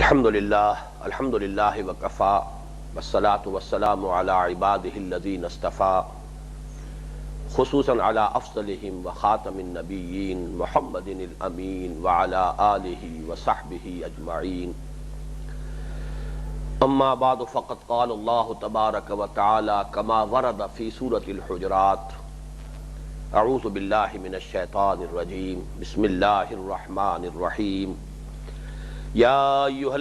الحمدللہ وکفا والصلاة والسلام علی عباده الذین اصطفا خصوصا علی افضلہم وخاتم النبیین محمد الامین وعلی آلہ وصحبہ اجمعین اما بعد فقد قال اللہ تبارک وتعالی کما ورد فی سورة الحجرات اعوذ باللہ من الشیطان الرجیم بسم اللہ الرحمن الرحیم یا ایھا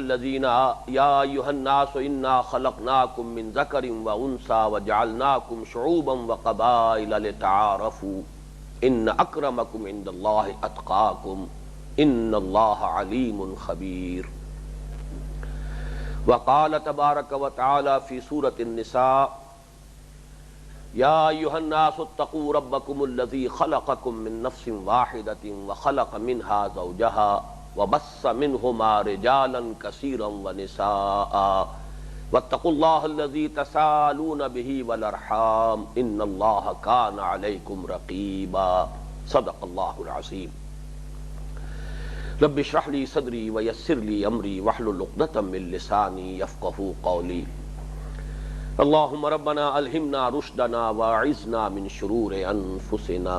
الناس انا خلقناکم من ذکر وانثی وجعلناکم شعوبا وقبائل لتعارفوا ان اکرمکم عند اللہ اتقاکم ان اللہ علیم خبیر وقال تبارک وتعالی فی سورة النساء یا ایھا الناس اتقوا ربکم الذی خلقکم من نفس واحدۃ وخلق منها زوجها وبث منهما رجالا كثيرا ونساء واتقوا الله الذي تساءلون به والارحام ان الله كان عليكم رقيبا صدق الله العظيم رب اشرح لي صدري ويسر لي امري واحلل عقدة من لساني يفقهوا قولي اللهم ربنا الهمنا رشدنا واعذنا من شرور انفسنا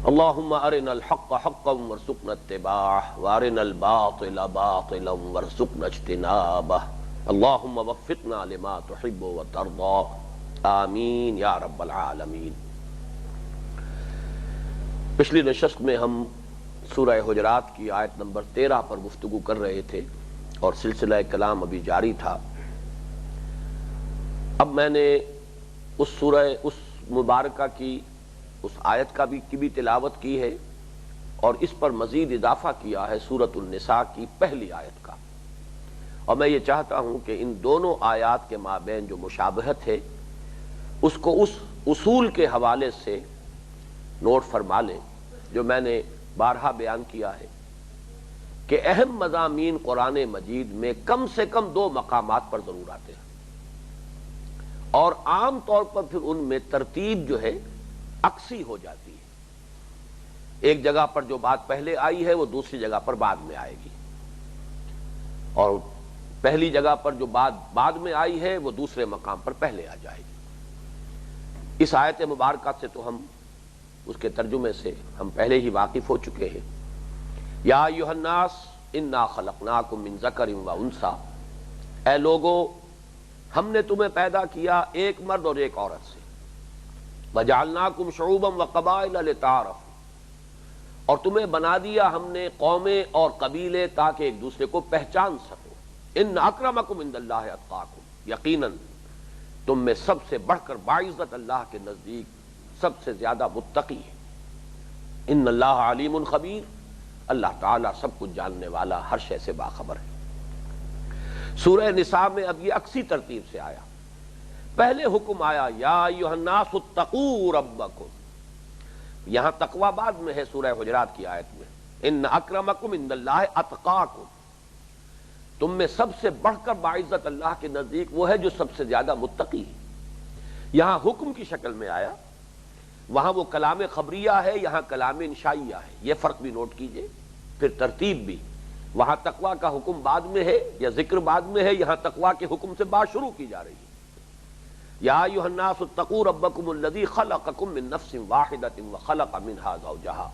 اللهم ارنا الحق حقا وارزقنا اتباعه وارنا الباطل باطلا وارزقنا اجتنابه اللهم وفقنا لما تحب وترضى آمین یا رب العالمین۔ پچھلی نشست میں ہم سورہ حجرات کی آیت نمبر 13 پر گفتگو کر رہے تھے اور سلسلہ کلام ابھی جاری تھا۔ اب میں نے اس مبارکہ کی اس آیت کی بھی تلاوت کی ہے اور اس پر مزید اضافہ کیا ہے سورۃ النساء کی پہلی آیت کا، اور میں یہ چاہتا ہوں کہ ان دونوں آیات کے مابین جو مشابہت ہے اس کو اس اصول کے حوالے سے نوٹ فرما لیں جو میں نے بارہا بیان کیا ہے کہ اہم مضامین قرآن مجید میں کم سے کم 2 مقامات پر ضرور آتے ہیں، اور عام طور پر پھر ان میں ترتیب جو ہے عکسی ہو جاتی ہے۔ ایک جگہ پر جو بات پہلے آئی ہے وہ دوسری جگہ پر بعد میں آئے گی، اور پہلی جگہ پر جو بات بعد میں آئی ہے وہ دوسرے مقام پر پہلے آ جائے گی۔ اس آیت مبارکہ سے تو ہم اس کے ترجمے سے ہم پہلے ہی واقف ہو چکے ہیں۔ یا ایھا الناس انا خلقناکم من ذکر وانثی، اے لوگو ہم نے تمہیں پیدا کیا ایک مرد اور ایک عورت سے، وجعلناکم شعوبا وقبائل لتعارفوا، اور تمہیں بنا دیا ہم نے قومیں اور قبیلے تاکہ ایک دوسرے کو پہچان سکو۔ ان اکرمکم عند اللہ اتقاکم، یقیناً تم میں سب سے بڑھ کر باعزت اللہ کے نزدیک سب سے زیادہ متقی ہے۔ ان اللہ علیم خبیر، اللہ تعالیٰ سب کچھ جاننے والا، ہر شے سے باخبر ہے۔ سورہ نساء میں اب یہ عکسی ترتیب سے آیا، پہلے حکم آیا یا ایھا الناس اتقوا ربکم، یہاں تقوی بعد میں ہے سورہ حجرات کی آیت میں، ان اکرمکم عند اللہ اتقاکم، تم میں سب سے بڑھ کر باعزت اللہ کے نزدیک وہ ہے جو سب سے زیادہ متقی ہے۔ یہاں حکم کی شکل میں آیا، وہاں وہ کلام خبریہ ہے، یہاں کلام انشائیہ ہے، یہ فرق بھی نوٹ کیجئے۔ پھر ترتیب بھی، وہاں تقوی کا حکم بعد میں ہے یا ذکر بعد میں ہے، یہاں تقوی کے حکم سے بات شروع کی جا رہی ہے۔ یا ایھا الناس اتقوا ربکم الذی خلقکم من نفس واحدۃ وخلق منها زوجها،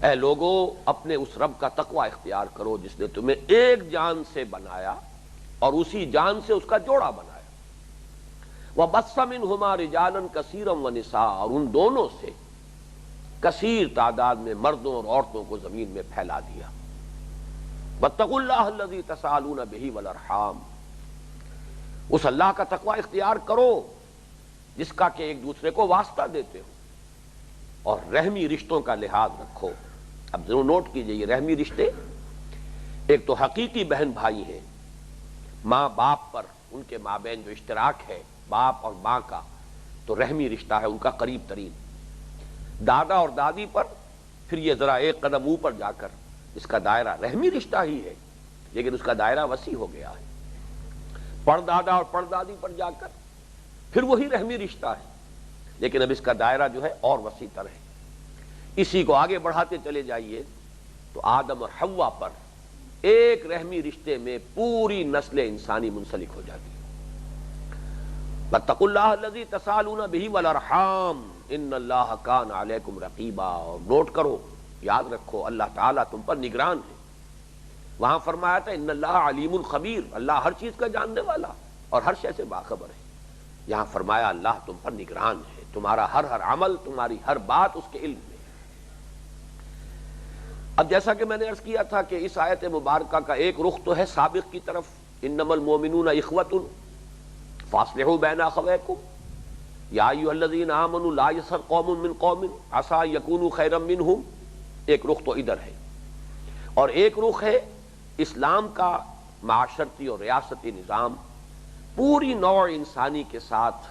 اے لوگو اپنے اس رب کا تقوی اختیار کرو جس نے تمہیں ایک جان سے بنایا اور اسی جان سے اس کا جوڑا بنایا۔ وبث منہما رجالا کثیرا ونساء، اور ان دونوں سے کثیر تعداد میں مردوں اور عورتوں کو زمین میں پھیلا دیا۔ واتقوا اللہ الذی تساءلون بہ والارحام، اس اللہ کا تقوی اختیار کرو جس کا کہ ایک دوسرے کو واسطہ دیتے ہو، اور رحمی رشتوں کا لحاظ رکھو۔ اب ضرور نوٹ کیجئے، یہ رحمی رشتے ایک تو حقیقی بہن بھائی ہیں، ماں باپ پر ان کے مابین جو اشتراک ہے باپ اور ماں کا تو رحمی رشتہ ہے ان کا قریب ترین۔ دادا اور دادی پر پھر یہ ذرا ایک قدم اوپر جا کر اس کا دائرہ رحمی رشتہ ہی ہے، لیکن اس کا دائرہ وسیع ہو گیا ہے۔ پردادا اور پردادی پر جا کر پھر وہی رحمی رشتہ ہے، لیکن اب اس کا دائرہ جو ہے اور وسیع تر ہے۔ اسی کو آگے بڑھاتے چلے جائیے تو آدم اور حوا پر ایک رحمی رشتے میں پوری نسل انسانی منسلک ہو جاتی ہے۔ واتقوا اللہ الذی تسالون بہ والارحام ان اللہ کان علیکم رقیبا، اور نوٹ کرو، یاد رکھو، اللہ تعالیٰ تم پر نگران ہے۔ وہاں فرمایا تھا ان اللہ علیم خبیر، اللہ ہر چیز کا جاننے والا اور ہر شے سے باخبر ہے۔ یہاں فرمایا اللہ تم پر نگران ہے، تمہارا ہر عمل، تمہاری ہر بات اس کے علم میں۔ اب جیسا کہ میں نے عرض کیا تھا کہ اس آیت مبارکہ کا ایک رخ تو ہے سابق کی طرف، انما المؤمنون اخوۃ فاصلحوا بین اخویکم یا ایھا الذین آمنوا لا یسخر قوم من قوم عسى ان یکونوا خیرا منہم، ایک رخ تو ادھر ہے، اور ایک رخ ہے اسلام کا معاشرتی اور ریاستی نظام پوری نوع انسانی کے ساتھ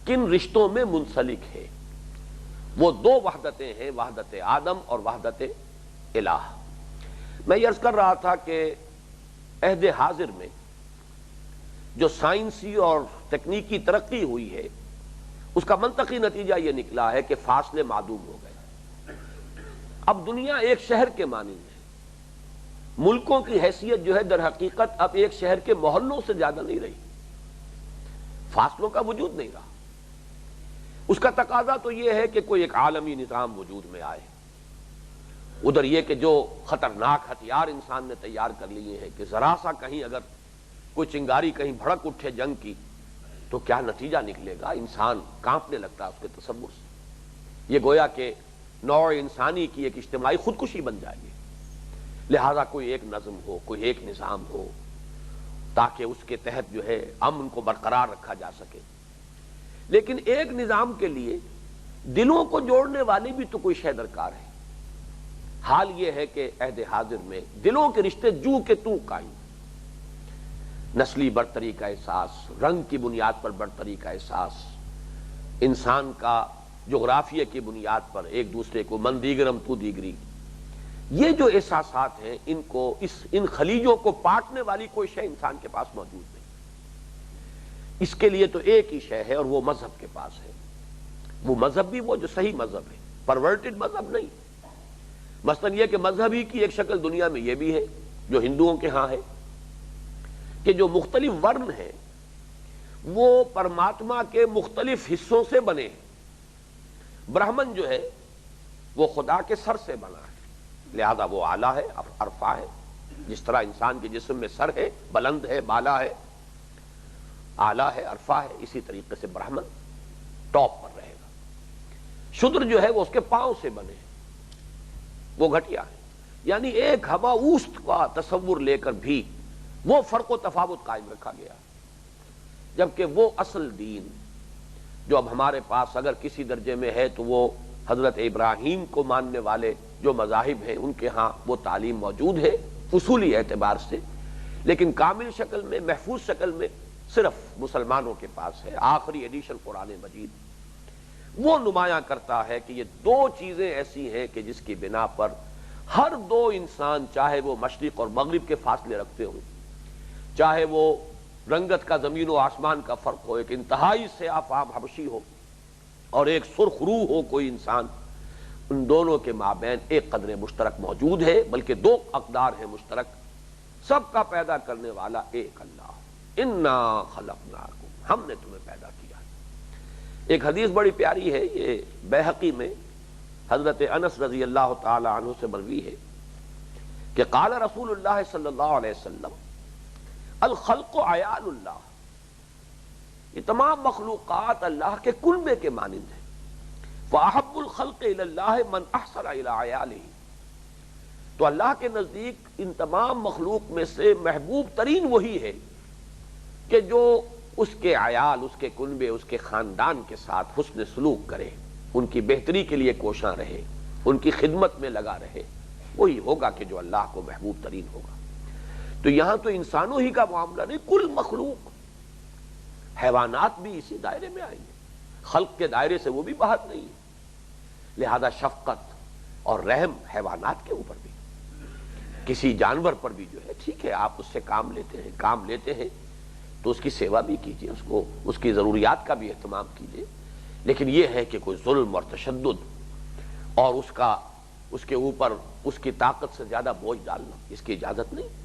کن رشتوں میں منسلک ہے۔ وہ دو وحدتیں ہیں، وحدت آدم اور وحدت الہ۔ میں یہ عرض کر رہا تھا کہ عہد حاضر میں جو سائنسی اور تکنیکی ترقی ہوئی ہے اس کا منطقی نتیجہ یہ نکلا ہے کہ فاصلے معدوم ہو گئے۔ اب دنیا ایک شہر کے مانند ہے، ملکوں کی حیثیت جو ہے در حقیقت اب ایک شہر کے محلوں سے زیادہ نہیں رہی، فاصلوں کا وجود نہیں رہا۔ اس کا تقاضا تو یہ ہے کہ کوئی ایک عالمی نظام وجود میں آئے۔ ادھر یہ کہ جو خطرناک ہتھیار انسان نے تیار کر لیے ہیں کہ ذرا سا کہیں اگر کوئی چنگاری کہیں بھڑک اٹھے جنگ کی تو کیا نتیجہ نکلے گا، انسان کانپنے لگتا ہے اس کے تصور سے۔ یہ گویا کہ نوع انسانی کی ایک اجتماعی خودکشی بن جائے گی۔ لہذا کوئی ایک نظم ہو، کوئی ایک نظام ہو تاکہ اس کے تحت جو ہے امن کو برقرار رکھا جا سکے۔ لیکن ایک نظام کے لیے دلوں کو جوڑنے والی بھی تو کوئی شے درکار ہے۔ حال یہ ہے کہ عہد حاضر میں دلوں کے رشتے جو کے تو قائم، نسلی برتری کا احساس، رنگ کی بنیاد پر برتری کا احساس، انسان کا جغرافیہ کی بنیاد پر ایک دوسرے کو من دیگرم تو دیگری، یہ جو احساسات ہیں ان خلیجوں کو پاٹنے والی کوئی شے انسان کے پاس موجود نہیں۔ اس کے لیے تو ایک ہی شے ہے اور وہ مذہب کے پاس ہے۔ وہ مذہب بھی وہ جو صحیح مذہب ہے، پرورٹڈ مذہب نہیں۔ مثلا یہ کہ مذہب ہی کی ایک شکل دنیا میں یہ بھی ہے جو ہندوؤں کے ہاں ہے کہ جو مختلف ورن ہیں وہ پرماتما کے مختلف حصوں سے بنے ہیں۔ برہمن جو ہے وہ خدا کے سر سے بنا ہے، لہذا وہ اعلیٰ ہے، عرفہ ہے۔ جس طرح انسان کے جسم میں سر ہے، بلند ہے، بالا ہے، اعلیٰ ہے، عرفہ ہے، اسی طریقے سے برہمن ٹاپ پر رہے گا۔ شودر جو ہے وہ اس کے پاؤں سے بنے ہیں، وہ گھٹیا ہے۔ یعنی ایک ہوا اوست کا تصور لے کر بھی وہ فرق و تفاوت قائم رکھا گیا، جبکہ وہ اصل دین جو اب ہمارے پاس اگر کسی درجے میں ہے تو وہ حضرت ابراہیم کو ماننے والے جو مذاہب ہیں ان کے ہاں وہ تعلیم موجود ہے اصولی اعتبار سے، لیکن کامل شکل میں، محفوظ شکل میں صرف مسلمانوں کے پاس ہے۔ آخری ایڈیشن قرآن مجید وہ نمایاں کرتا ہے کہ یہ دو چیزیں ایسی ہیں کہ جس کی بنا پر ہر دو انسان، چاہے وہ مشرق اور مغرب کے فاصلے رکھتے ہوں، چاہے وہ رنگت کا زمین و آسمان کا فرق ہو، ایک انتہائی سیاہ فام حبشی ہو اور ایک سرخ روح ہو کوئی انسان، ان دونوں کے مابین ایک قدر مشترک موجود ہے، بلکہ دو اقدار ہیں مشترک۔ سب کا پیدا کرنے والا ایک اللہ، انا خلقناکم، ہم نے تمہیں پیدا کیا۔ ایک حدیث بڑی پیاری ہے، یہ بیہقی میں حضرت انس رضی اللہ تعالی عنہ سے مروی ہے کہ قال رسول اللہ صلی اللہ علیہ وسلم الخلق عیال اللہ، یہ تمام مخلوقات اللہ کے کلبے کے مانند ہیں۔ فاحب الخلق الی اللہ من احسن الی عیالہ، تو اللہ کے نزدیک ان تمام مخلوق میں سے محبوب ترین وہی ہے کہ جو اس کے عیال، اس کے کنبے، اس کے خاندان کے ساتھ حسن سلوک کرے، ان کی بہتری کے لیے کوشاں رہے، ان کی خدمت میں لگا رہے، وہی ہوگا کہ جو اللہ کو محبوب ترین ہوگا۔ تو یہاں تو انسانوں ہی کا معاملہ نہیں، کل مخلوق، حیوانات بھی اسی دائرے میں آئیں گے، خلق کے دائرے سے وہ بھی باہر نہیں ہے۔ لہذا شفقت اور رحم حیوانات کے اوپر بھی، کسی جانور پر بھی جو ہے، ٹھیک ہے آپ اس سے کام لیتے ہیں تو اس کی سیوا بھی کیجیے، اس کو اس کی ضروریات کا بھی اہتمام کیجیے، لیکن یہ ہے کہ کوئی ظلم اور تشدد اور اس کا اس کے اوپر اس کی طاقت سے زیادہ بوجھ ڈالنا، اس کی اجازت نہیں۔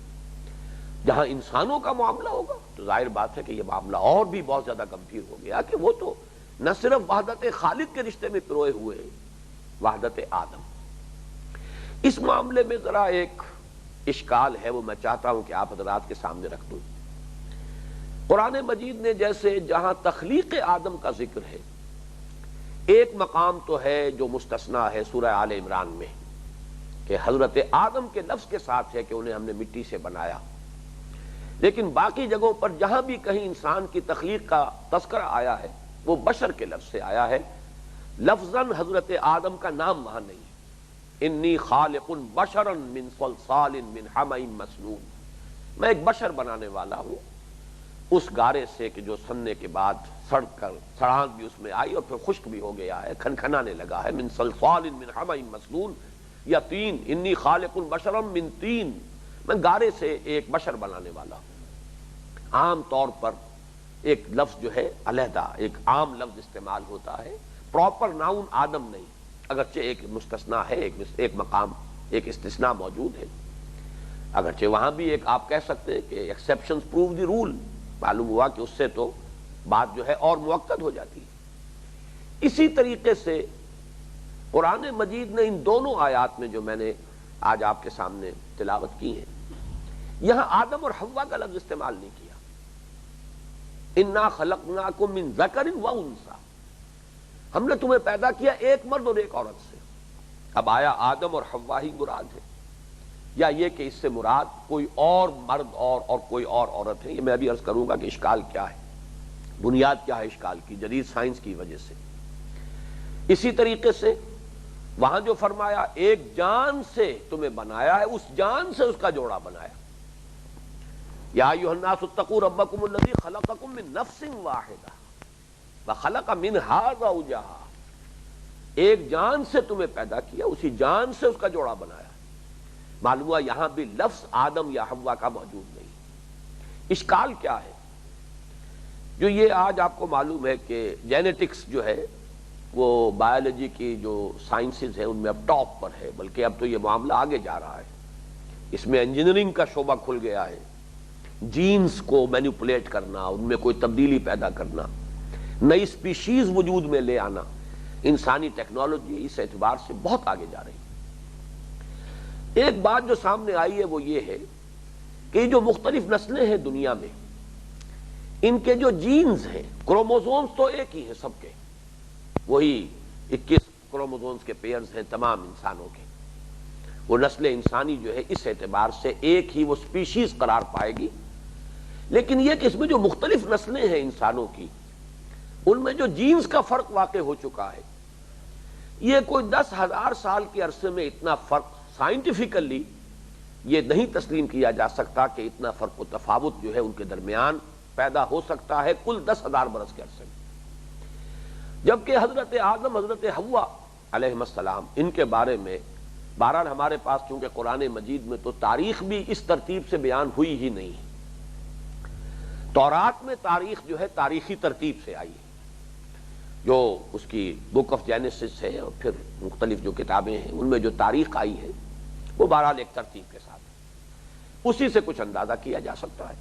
جہاں انسانوں کا معاملہ ہوگا تو ظاہر بات ہے کہ یہ معاملہ اور بھی بہت زیادہ گمبھیر ہو گیا کہ وہ تو نہ صرف وحدت خالق کے رشتے میں پروئے ہوئے ہیں، وحدت آدم۔ اس معاملے میں ذرا ایک اشکال ہے، وہ میں چاہتا ہوں کہ آپ حضرات کے سامنے رکھ دوں۔ قرآن مجید نے جیسے جہاں تخلیق آدم کا ذکر ہے، ایک مقام تو ہے جو مستثنیٰ ہے سورہ آل عمران میں کہ حضرت آدم کے لفظ کے ساتھ ہے کہ انہیں ہم نے مٹی سے بنایا، لیکن باقی جگہوں پر جہاں بھی کہیں انسان کی تخلیق کا تذکرہ آیا ہے وہ بشر کے لفظ سے آیا ہے، لفظاً حضرت آدم کا نام وہاں نہیں۔ انی خالق بشرا من صلصال من حمأ مسنون، میں ایک بشر بنانے والا ہوں اس گارے سے کہ جو سننے کے بعد سڑ کر سڑانت بھی اس میں آئی اور پھر خشک بھی ہو گیا ہے، کھنکھنانے لگا ہے۔ من صلصال من حمأ مسنون، یا تین، انی خالق بشرا من تین، میں گارے سے ایک بشر بنانے والا ہوں۔ عام طور پر ایک لفظ جو ہے علیحدہ ایک عام لفظ استعمال ہوتا ہے، پراپر ناؤن آدم نہیں، اگرچہ ایک مستثنیٰ ہے، ایک مقام، ایک استثناء موجود ہے، اگرچہ وہاں بھی ایک آپ کہہ سکتے ہیں کہ ایکسیپشنز پروو دی رول، معلوم ہوا کہ اس سے تو بات جو ہے اور مؤکد ہو جاتی ہے۔ اسی طریقے سے قرآن مجید نے ان دونوں آیات میں جو میں نے آج آپ کے سامنے تلاوت کی ہیں، یہاں آدم اور حوا کا لفظ استعمال نہیں کیا۔ انا خلقناکم من ذکر و انثی، ہم نے تمہیں پیدا کیا ایک مرد اور ایک عورت سے۔ اب آیا آدم اور حوا ہی مراد ہے یا یہ کہ اس سے مراد کوئی اور مرد اور کوئی اور عورت ہے؟ یہ میں ابھی عرض کروں گا کہ اشکال کیا ہے، بنیاد کیا ہے اشکال کی، جدید سائنس کی وجہ سے۔ اسی طریقے سے وہاں جو فرمایا ایک جان سے تمہیں بنایا ہے، اس جان سے اس کا جوڑا بنایا۔ یا ایھا الناس اتقوا ربکم الذی خلقکم من نفس واحدہ وخلق منہا زوجہا، ایک جان سے تمہیں پیدا کیا، اسی جان سے اس کا جوڑا بنایا۔ معلوم ہوا یہاں بھی لفظ آدم یا حوا کا موجود نہیں۔ اشکال کیا ہے؟ جو یہ آج آپ کو معلوم ہے کہ جینیٹکس جو ہے وہ بایولوجی کی جو سائنسز ہیں ان میں اب ٹاپ پر ہے، بلکہ اب تو یہ معاملہ آگے جا رہا ہے، اس میں انجینئرنگ کا شعبہ کھل گیا ہے، جینز کو مینیپولیٹ کرنا، ان میں کوئی تبدیلی پیدا کرنا، نئی سپیشیز وجود میں لے آنا، انسانی ٹیکنالوجی اس اعتبار سے بہت آگے جا رہی ہے۔ ایک بات جو سامنے آئی ہے وہ یہ ہے کہ جو مختلف نسلیں ہیں دنیا میں، ان کے جو جینز ہیں، کروموزومز تو ایک ہی ہیں سب کے، وہی 21 کروموزومز کے پیئرز ہیں تمام انسانوں کے، وہ نسل انسانی جو ہے اس اعتبار سے ایک ہی وہ سپیشیز قرار پائے گی، لیکن یہ کہ اس میں جو مختلف نسلیں ہیں انسانوں کی، ان میں جو جینز کا فرق واقع ہو چکا ہے، یہ کوئی 10,000 سال کے عرصے میں اتنا فرق سائنٹیفیکلی یہ نہیں تسلیم کیا جا سکتا کہ اتنا فرق و تفاوت جو ہے ان کے درمیان پیدا ہو سکتا ہے کل 10,000 برس کے عرصے میں۔ جبکہ حضرت آدم، حضرت حوا علیہ السلام، ان کے بارے میں بہرحال ہمارے پاس چونکہ قرآن مجید میں تو تاریخ بھی اس ترتیب سے بیان ہوئی ہی نہیں ہے، تورات میں تاریخ جو ہے تاریخی ترتیب سے آئی ہے، جو اس کی بک آف جینیسس ہے اور پھر مختلف جو کتابیں ہیں ان میں جو تاریخ آئی ہے وہ بہرحال ایک ترتیب کے ساتھ ہے، اسی سے کچھ اندازہ کیا جا سکتا ہے۔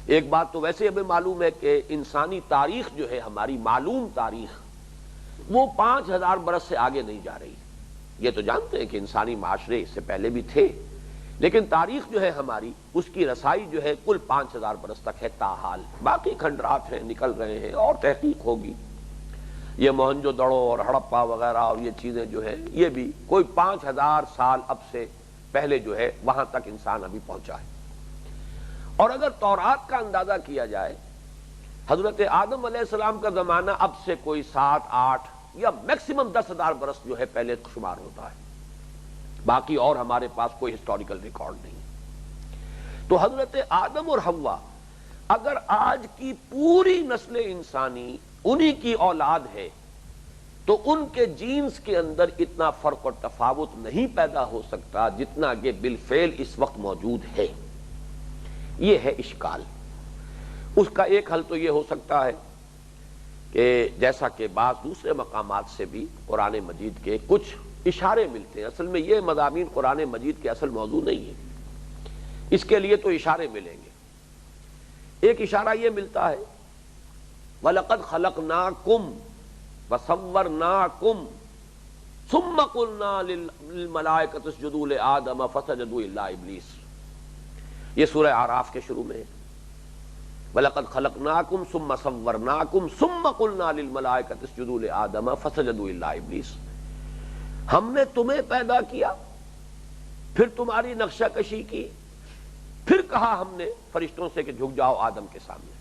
ایک بات تو ویسے ہمیں معلوم ہے کہ انسانی تاریخ جو ہے، ہماری معلوم تاریخ، وہ 5,000 برس سے آگے نہیں جا رہی۔ یہ تو جانتے ہیں کہ انسانی معاشرے اس سے پہلے بھی تھے، لیکن تاریخ جو ہے ہماری، اس کی رسائی جو ہے کل 5,000 برس تک ہے تاحال، باقی کھنڈرات ہیں، نکل رہے ہیں اور تحقیق ہوگی۔ یہ موہنجو دڑو اور ہڑپا وغیرہ اور یہ چیزیں جو ہے یہ بھی کوئی 5,000 سال اب سے پہلے جو ہے وہاں تک انسان ابھی پہنچا ہے۔ اور اگر تورات کا اندازہ کیا جائے، حضرت آدم علیہ السلام کا زمانہ اب سے کوئی 7، 8 یا میکسیمم 10,000 برس جو ہے پہلے شمار ہوتا ہے، باقی اور ہمارے پاس کوئی ہسٹوریکل ریکارڈ نہیں۔ تو حضرت آدم اور حوا اگر آج کی پوری نسل انسانی انہی کی اولاد ہے تو ان کے جینز کے اندر اتنا فرق اور تفاوت نہیں پیدا ہو سکتا جتنا کہ بالفعل اس وقت موجود ہے۔ یہ ہے اشکال۔ اس کا ایک حل تو یہ ہو سکتا ہے کہ جیسا کہ بعض دوسرے مقامات سے بھی قرآن مجید کے کچھ اشارے ملتے ہیں. اصل میں یہ مضامین قرآن مجید کے اصل موضوع نہیں ہے، اس کے لیے تو اشارے ملیں گے. ایک اشارہ یہ ملتا ہے وَلَقَدْ خَلَقْنَاكُمْ وَصَوَّرْنَاكُمْ ثُمَّ قُلْنَا لِلْمَلَائِكَةِ اسْجُدُوا لِآدَمَ فَسَجَدُوا إِلَّا إِبْلِيسَ. یہ سورہ اعراف کے شروع میں ہے. وَلَقَدْ خَلَقْنَاكُمْ ثُمَّ صَوَّرْنَاكُمْ ثُمَّ قُلْنَا لِلْمَلَائِكَةِ اسْجُدُوا لِآدَمَ فَسَجَدُوا إِلَّا إِبْلِيسَ. ہم نے تمہیں پیدا کیا، پھر تمہاری نقشہ کشی کی، پھر کہا ہم نے فرشتوں سے کہ جھک جاؤ آدم کے سامنے.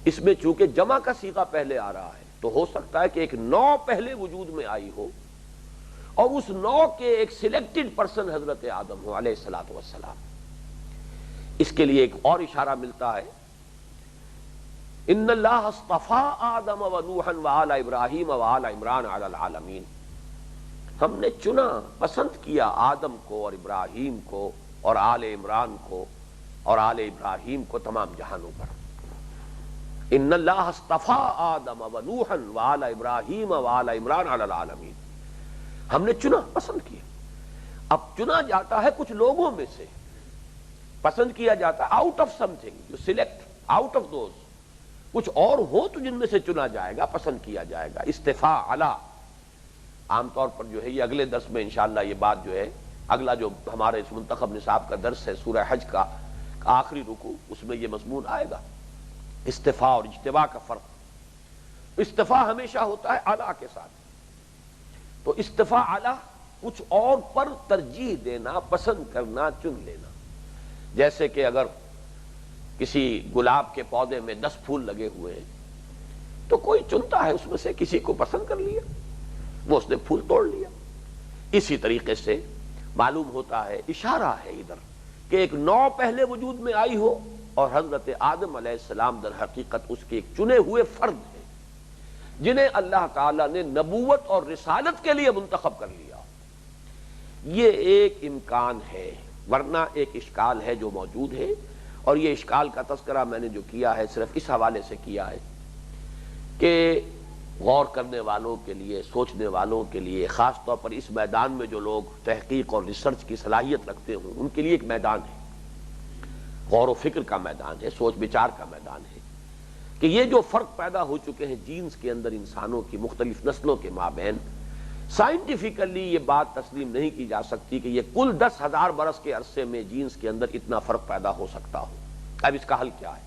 اس میں چونکہ جمع کا صیغہ پہلے آ رہا ہے تو ہو سکتا ہے کہ ایک نو پہلے وجود میں آئی ہو اور اس نو کے ایک سلیکٹڈ پرسن حضرت آدم ہو علیہ الصلوۃ والسلام. اس کے لیے ایک اور اشارہ ملتا ہے ان اللہ اصطفیٰ آدم ونوحا وآل ابراہیم وآل عمران علی العالمین. ہم نے چنا، پسند کیا آدم کو اور ابراہیم کو اور آل عمران کو اور آل ابراہیم کو تمام جہانوں پر. ان اللہ اصطفیٰ آدم ونوحا وآل ابراہیم وآل عمران علی العالمین. ہم نے چنا، پسند کیا. اب چنا جاتا ہے کچھ لوگوں میں سے، پسند کیا جاتا ہے out of some thing, you select out of those. کچھ اور ہو تو جن میں سے چنا جائے گا، پسند کیا جائے گا. استفاء علی عام طور پر جو ہے یہ اگلے درس میں انشاءاللہ یہ بات جو ہے، اگلا جو ہمارے اس منتخب نصاب کا درس ہے سورہ حج کا آخری رکوع، اس میں یہ مضمون آئے گا. استفاء اور اجتباء کا فرق. استفاء ہمیشہ ہوتا ہے اعلیٰ کے ساتھ. تو استفاء اعلیٰ کچھ اور پر ترجیح دینا، پسند کرنا، چن لینا. جیسے کہ اگر کسی گلاب کے پودے میں 10 پھول لگے ہوئے ہیں تو کوئی چنتا ہے اس میں سے کسی کو پسند کر لیا، وہ اس نے پھول توڑ لیا. اسی طریقے سے معلوم ہوتا ہے، اشارہ ہے ادھر کہ ایک نو پہلے وجود میں آئی ہو اور حضرت آدم علیہ السلام در حقیقت اس کے ایک چنے ہوئے فرد ہیں جنہیں اللہ تعالیٰ نے نبوت اور رسالت کے لیے منتخب کر لیا. یہ ایک امکان ہے، ورنہ ایک اشکال ہے جو موجود ہے. اور یہ اشکال کا تذکرہ میں نے جو کیا ہے صرف اس حوالے سے کیا ہے کہ غور کرنے والوں کے لیے، سوچنے والوں کے لیے، خاص طور پر اس میدان میں جو لوگ تحقیق اور ریسرچ کی صلاحیت رکھتے ہوں ان کے لیے ایک میدان ہے، غور و فکر کا میدان ہے، سوچ بچار کا میدان ہے کہ یہ جو فرق پیدا ہو چکے ہیں جینز کے اندر انسانوں کی مختلف نسلوں کے مابین، سائنٹیفیکلی یہ بات تسلیم نہیں کی جا سکتی کہ یہ کل 10,000 برس کے عرصے میں جینز کے اندر اتنا فرق پیدا ہو سکتا ہو. اب اس کا حل کیا ہے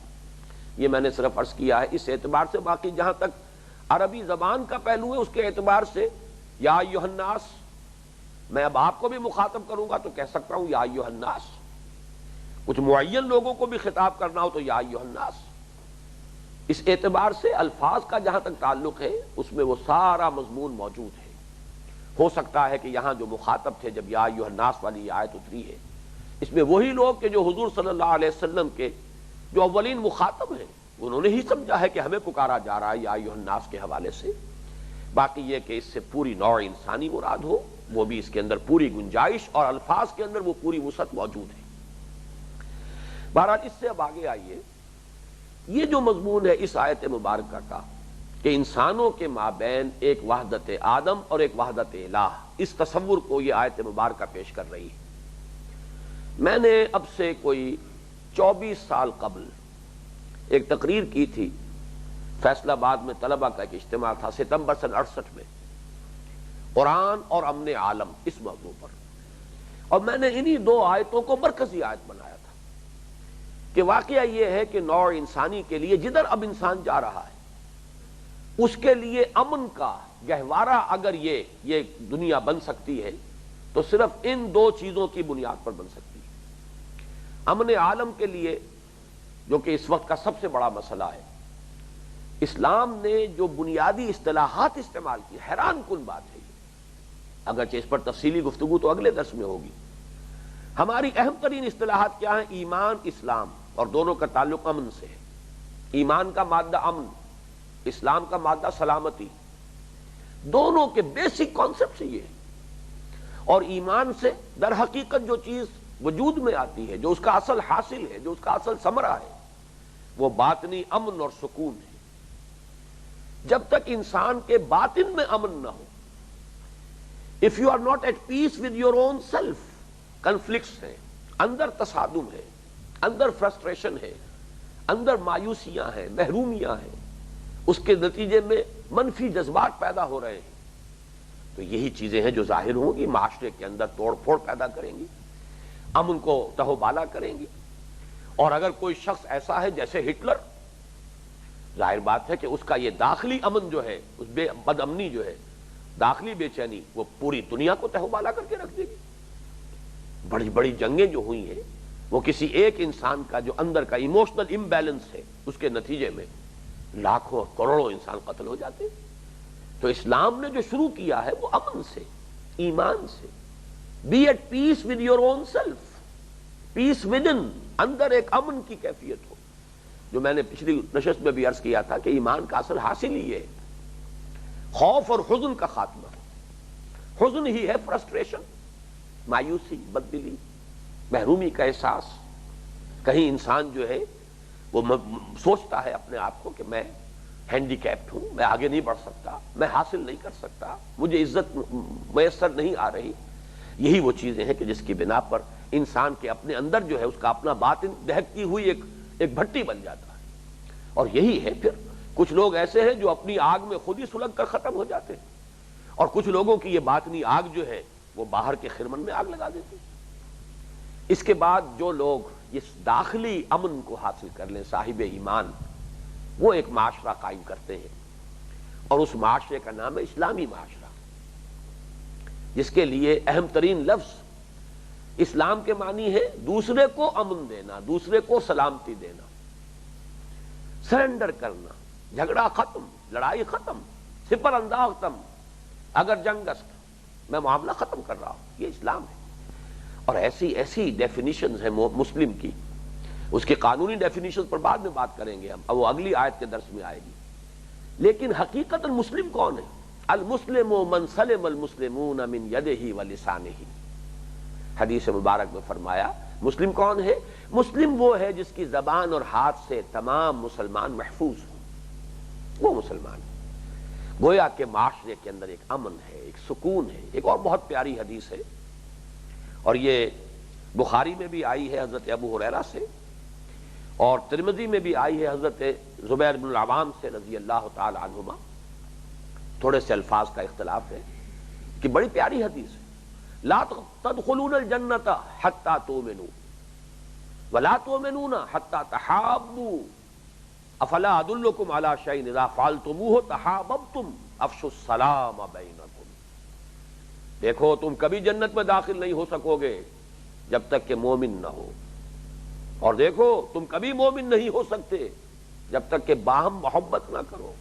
یہ میں نے صرف عرض کیا ہے اس اعتبار سے. باقی جہاں تک عربی زبان کا پہلو ہے اس کے اعتبار سے یا ایھا الناس، میں اب آپ کو بھی مخاطب کروں گا تو کہہ سکتا ہوں یا ایھا الناس. کچھ معین لوگوں کو بھی خطاب کرنا ہو تو یا ایھا الناس. اس اعتبار سے الفاظ کا جہاں تک تعلق ہے اس میں وہ سارا مضمون موجود ہے. ہو سکتا ہے کہ یہاں جو مخاطب تھے جب یا ایھا الناس والی یہ آیت اتری ہے اس میں وہی لوگ کہ جو حضور صلی اللہ علیہ وسلم کے جو اولین مخاطب ہیں انہوں نے ہی سمجھا ہے کہ ہمیں پکارا جا رہا ہے یا ایھا الناس کے حوالے سے. باقی یہ کہ اس سے پوری نوع انسانی مراد ہو وہ بھی اس کے اندر پوری گنجائش اور الفاظ کے اندر وہ پوری وسعت موجود ہے. بہرحال اس سے اب آگے آئیے، یہ جو مضمون ہے اس آیت مبارکہ کا کہ انسانوں کے مابین ایک وحدت آدم اور ایک وحدت الہ، اس تصور کو یہ آیت مبارکہ پیش کر رہی ہے. میں نے اب سے کوئی 24 سال قبل ایک تقریر کی تھی فیصل آباد میں، طلبہ کا ایک اجتماع تھا ستمبر سن 68 میں، قرآن اور امن عالم اس موضوع پر. اور میں نے انہی 2 آیتوں کو مرکزی آیت بنایا تھا کہ واقعہ یہ ہے کہ نوع انسانی کے لیے جدھر اب انسان جا رہا ہے اس کے لیے امن کا گہوارہ اگر یہ دنیا بن سکتی ہے تو صرف ان 2 چیزوں کی بنیاد پر بن سکتی ہے. امن عالم کے لیے جو کہ اس وقت کا سب سے بڑا مسئلہ ہے، اسلام نے جو بنیادی اصطلاحات استعمال کی، حیران کن بات ہے یہ، اگرچہ اس پر تفصیلی گفتگو تو اگلے درس میں ہوگی. ہماری اہم ترین اصطلاحات کیا ہیں؟ ایمان، اسلام، اور دونوں کا تعلق امن سے ہے. ایمان کا مادہ امن، اسلام کا مادہ سلامتی، دونوں کے بیسک کانسیپٹس یہ ہیں. اور ایمان سے در حقیقت جو چیز وجود میں آتی ہے، جو اس کا اصل حاصل ہے، جو اس کا اصل ثمرہ ہے، وہ باطنی امن اور سکون ہے. جب تک انسان کے باطن میں امن نہ ہو، If you are not at peace with your own self, conflicts ہیں، اندر تصادم ہے، اندر فرسٹریشن ہے، اندر مایوسیاں ہیں، محرومیاں ہیں، اس کے نتیجے میں منفی جذبات پیدا ہو رہے ہیں، تو یہی چیزیں ہیں جو ظاہر ہوں گی، معاشرے کے اندر توڑ پھوڑ پیدا کریں گی، امن کو تہو بالا کریں گی. اور اگر کوئی شخص ایسا ہے جیسے ہٹلر، ظاہر بات ہے کہ اس کا یہ داخلی امن جو ہے، اس بد امنی جو ہے، داخلی بے چینی، وہ پوری دنیا کو تہو بالا کر کے رکھ دے گی. بڑی بڑی جنگیں جو ہوئی ہیں وہ کسی ایک انسان کا جو اندر کا ایموشنل امبیلنس ہے، اس کے نتیجے میں لاکھوں اور کروڑوں انسان قتل ہو جاتے ہیں. تو اسلام نے جو شروع کیا ہے وہ امن سے، ایمان سے. Be at peace with your own self, peace within, اندر ایک امن کی کیفیت ہو. جو میں نے پچھلی نشست میں بھی عرض کیا تھا کہ ایمان کا اصل حاصل ہی ہے خوف اور حزن کا خاتمہ. حزن ہی ہے فرسٹریشن، مایوسی، بددلی، محرومی کا احساس. کہیں انسان جو ہے وہ سوچتا ہے اپنے آپ کو کہ میں ہینڈی کیپڈ ہوں، میں آگے نہیں بڑھ سکتا، میں حاصل نہیں کر سکتا، مجھے عزت میسر نہیں آ رہی. یہی وہ چیزیں ہیں کہ جس کی بنا پر انسان کے اپنے اندر جو ہے اس کا اپنا باطن دہکتی ہوئی ایک بھٹی بن جاتا ہے. اور یہی ہے پھر کچھ لوگ ایسے ہیں جو اپنی آگ میں خود ہی سلگ کر ختم ہو جاتے ہیں، اور کچھ لوگوں کی یہ باطنی آگ جو ہے وہ باہر کے خرمن میں آگ لگا دیتی. اس کے بعد جو لوگ اس داخلی امن کو حاصل کر لیں، صاحب ایمان، وہ ایک معاشرہ قائم کرتے ہیں، اور اس معاشرے کا نام ہے اسلامی معاشرہ، جس کے لیے اہم ترین لفظ اسلام کے معنی ہے دوسرے کو امن دینا، دوسرے کو سلامتی دینا، سرنڈر کرنا، جھگڑا ختم، لڑائی ختم، سپر انداز ختم، اگر جنگ است میں معاملہ ختم کر رہا ہوں. یہ اسلام ہے. اور ایسی ڈیفینیشنز ہیں مسلم کی، اس کی قانونی ڈیفینیشنز پر بعد میں بات کریں گے ہم، اب وہ اگلی آیت کے درس میں آئے گی. لیکن حقیقت مسلم کون ہے؟ المسلم من سلم المسلمون من یدہ ولسانہ. حدیث مبارک میں فرمایا مسلم کون ہے؟ مسلم وہ ہے جس کی زبان اور ہاتھ سے تمام مسلمان محفوظ ہوں، وہ مسلمان ہے. گویا کہ معاشرے کے اندر ایک امن ہے، ایک سکون ہے. ایک اور بہت پیاری حدیث ہے، اور یہ بخاری میں بھی آئی ہے حضرت ابو ہریرہ سے، اور ترمذی میں بھی آئی ہے حضرت زبیر بن العوام سے رضی اللہ تعالی عنہما. تھوڑے سے الفاظ کا اختلاف ہے کہ بڑی پیاری حدیث ہے. لا تدخلون الجنۃ حتی تؤمنوا ولا تؤمنون حتی تحابوا افلا ادلکم علی شیء اذا فعلتموہ تحاببتم افشوا السلام بینکم. دیکھو تم کبھی جنت میں داخل نہیں ہو سکو گے جب تک کہ مومن نہ ہو، اور دیکھو تم کبھی مومن نہیں ہو سکتے جب تک کہ باہم محبت نہ کرو.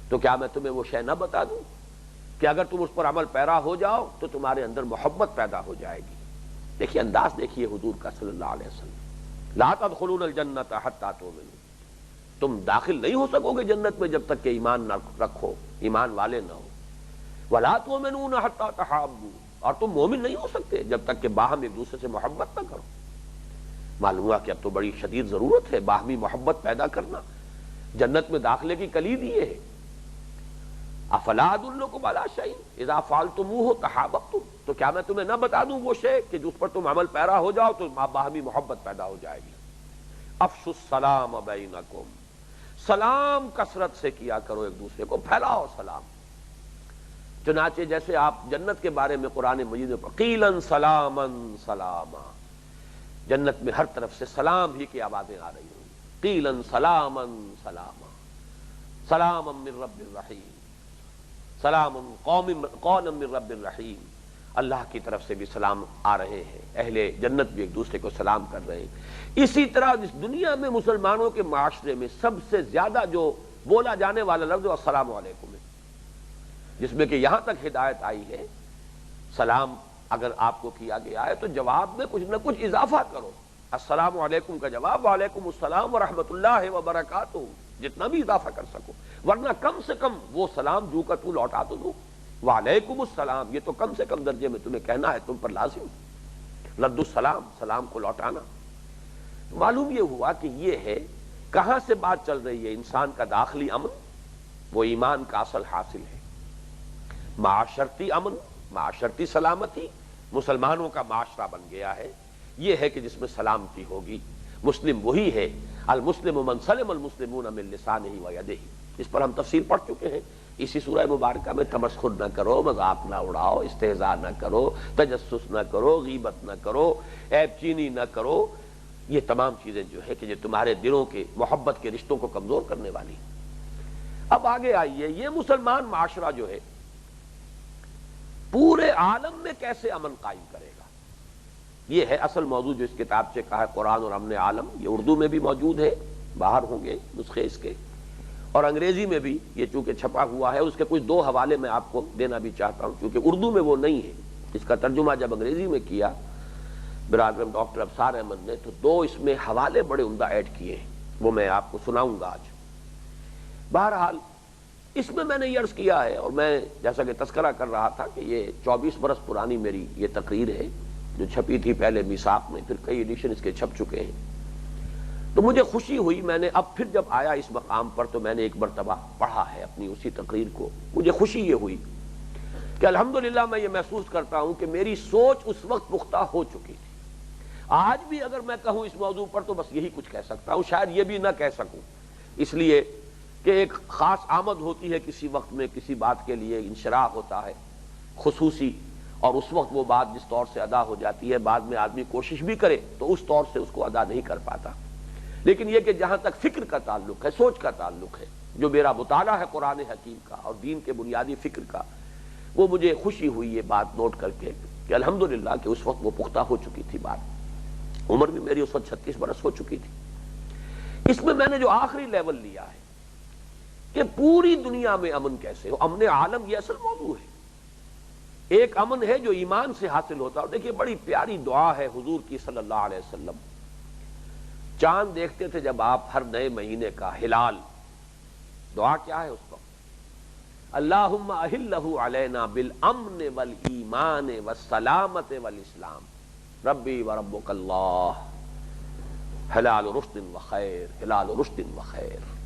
تو کیا میں تمہیں وہ شے نہ بتا دوں کہ اگر تم اس پر عمل پیرا ہو جاؤ تو تمہارے اندر محبت پیدا ہو جائے گی. دیکھیے انداز دیکھیے حضور کا صلی اللہ علیہ وسلم. لا تدخلون الجنۃ حتی تؤمنوا، تم داخل نہیں ہو سکو گے جنت میں جب تک کہ ایمان نہ رکھو، ایمان والے نہ ہو. ولا تؤمنون حتی تحابوا، اور تم مومن نہیں ہو سکتے جب تک کہ باہم ایک دوسرے سے محبت نہ کرو. معلوم ہوا کہ اب تو بڑی شدید ضرورت ہے باہمی محبت پیدا کرنا. جنت میں داخلے کی کلید یہ ہے. افلا ادلکم علی شیء اذا فعلتموہ تحاببتم، تو کیا میں تمہیں نہ بتا دوں وہ شے کہ جس پر تم عمل پیرا ہو جاؤ تو باہمی محبت پیدا ہو جائے گی. افشوا السلام بینکم، سلام کثرت سے کیا کرو، ایک دوسرے کو پھیلاؤ سلام. چنانچہ جیسے آپ جنت کے بارے میں قرآن مجید میں قیلا سلاما سلاما، جنت میں ہر طرف سے سلام ہی کی آوازیں آ رہی ہوں. قیلا سلاما سلاما، سلاما من رب الرحیم، سلام قولا من رب الرحیم. اللہ کی طرف سے بھی سلام آ رہے ہیں، اہل جنت بھی ایک دوسرے کو سلام کر رہے ہیں. اسی طرح اس دنیا میں مسلمانوں کے معاشرے میں سب سے زیادہ جو بولا جانے والا لفظ ہے السلام علیکم ہے، جس میں کہ یہاں تک ہدایت آئی ہے سلام اگر آپ کو کیا گیا ہے تو جواب میں کچھ نہ کچھ اضافہ کرو. السلام علیکم کا جواب وعلیکم السلام ورحمۃ اللہ وبرکاتہ، جتنا بھی اضافہ کر سکو، ورنہ کم سے کم وہ سلام جو کا تو لوٹا تو دو. وعلیکم السلام یہ تو کم سے کم درجے میں تمہیں کہنا ہے، تم پر لازم. رد السلام، سلام کو لوٹانا. معلوم یہ ہوا کہ یہ ہے کہاں سے بات چل رہی ہے. انسان کا داخلی امن وہ ایمان کا اصل حاصل ہے. معاشرتی امن معاشرتی سلامتی مسلمانوں کا معاشرہ بن گیا ہے، یہ ہے کہ جس میں سلامتی ہوگی۔ مسلم وہی ہے، المسلم من سلم المسلمون من لسانہ و یدہ، اس پر ہم تفصیل پڑھ چکے ہیں اسی سورہ مبارکہ میں۔ تمسخر نہ کرو، مذاق نہ اڑاؤ، استہزاء نہ کرو، تجسس نہ کرو، غیبت نہ کرو، عیب چینی نہ کرو، یہ تمام چیزیں جو ہے کہ جو تمہارے دلوں کے محبت کے رشتوں کو کمزور کرنے والی۔ اب آگے آئیے، یہ مسلمان معاشرہ جو ہے پورے عالم میں کیسے امن قائم کرے گا، یہ ہے اصل موضوع جو اس کتاب سے کہا ہے قرآن اور امن عالم۔ یہ اردو میں بھی موجود ہے، باہر ہوں گے نسخے اس کے، اور انگریزی میں بھی یہ چونکہ چھپا ہوا ہے، اس کے کچھ دو حوالے میں آپ کو دینا بھی چاہتا ہوں کیونکہ اردو میں وہ نہیں ہے۔ اس کا ترجمہ جب انگریزی میں کیا برادر ڈاکٹر ابصار احمد نے تو دو اس میں حوالے بڑے عمدہ ایڈ کیے ہیں، وہ میں آپ کو سناؤں گا آج۔ بہرحال اس میں نے یہ عرض کیا ہے، اور میں جیسا کہ تذکرہ کر رہا تھا کہ یہ 24 برس پرانی میری یہ تقریر ہے جو چھپی تھی پہلے میثاق میں، پھر کئی ایڈیشن اس کے چھپ چکے ہیں۔ تو مجھے خوشی ہوئی، میں نے اب پھر جب آیا اس مقام پر تو میں نے ایک مرتبہ پڑھا ہے اپنی اسی تقریر کو، مجھے خوشی یہ ہوئی کہ الحمدللہ میں یہ محسوس کرتا ہوں کہ میری سوچ اس وقت پختہ ہو چکی تھی۔ آج بھی اگر میں کہوں اس موضوع پر تو بس یہی کچھ کہہ سکتا ہوں، شاید یہ بھی نہ کہہ سکوں، اس لیے کہ ایک خاص آمد ہوتی ہے کسی وقت میں، کسی بات کے لیے انشراح ہوتا ہے خصوصی، اور اس وقت وہ بات جس طور سے ادا ہو جاتی ہے بعد میں آدمی کوشش بھی کرے تو اس طور سے اس کو ادا نہیں کر پاتا۔ لیکن یہ کہ جہاں تک فکر کا تعلق ہے، سوچ کا تعلق ہے، جو میرا مطالعہ ہے قرآن حکیم کا اور دین کے بنیادی فکر کا، وہ مجھے خوشی ہوئی یہ بات نوٹ کر کے کہ الحمدللہ کہ اس وقت وہ پختہ ہو چکی تھی بات۔ عمر بھی میری اس وقت 36 برس ہو چکی تھی۔ اس میں نے جو آخری لیول لیا ہے کہ پوری دنیا میں امن کیسے ہو، امن عالم یہ اصل موضوع ہے۔ ایک امن ہے جو ایمان سے حاصل ہوتا ہے، اور دیکھیے بڑی پیاری دعا ہے حضور کی صلی اللہ علیہ وسلم، چاند دیکھتے تھے جب آپ ہر نئے مہینے کا ہلال، دعا کیا ہے اس کو؟ اللہم احلہ علینا بالامن والایمان والسلامت والاسلام ربی وربک اللہ ہلال رشد وخیر، ہلال رشد وخیر۔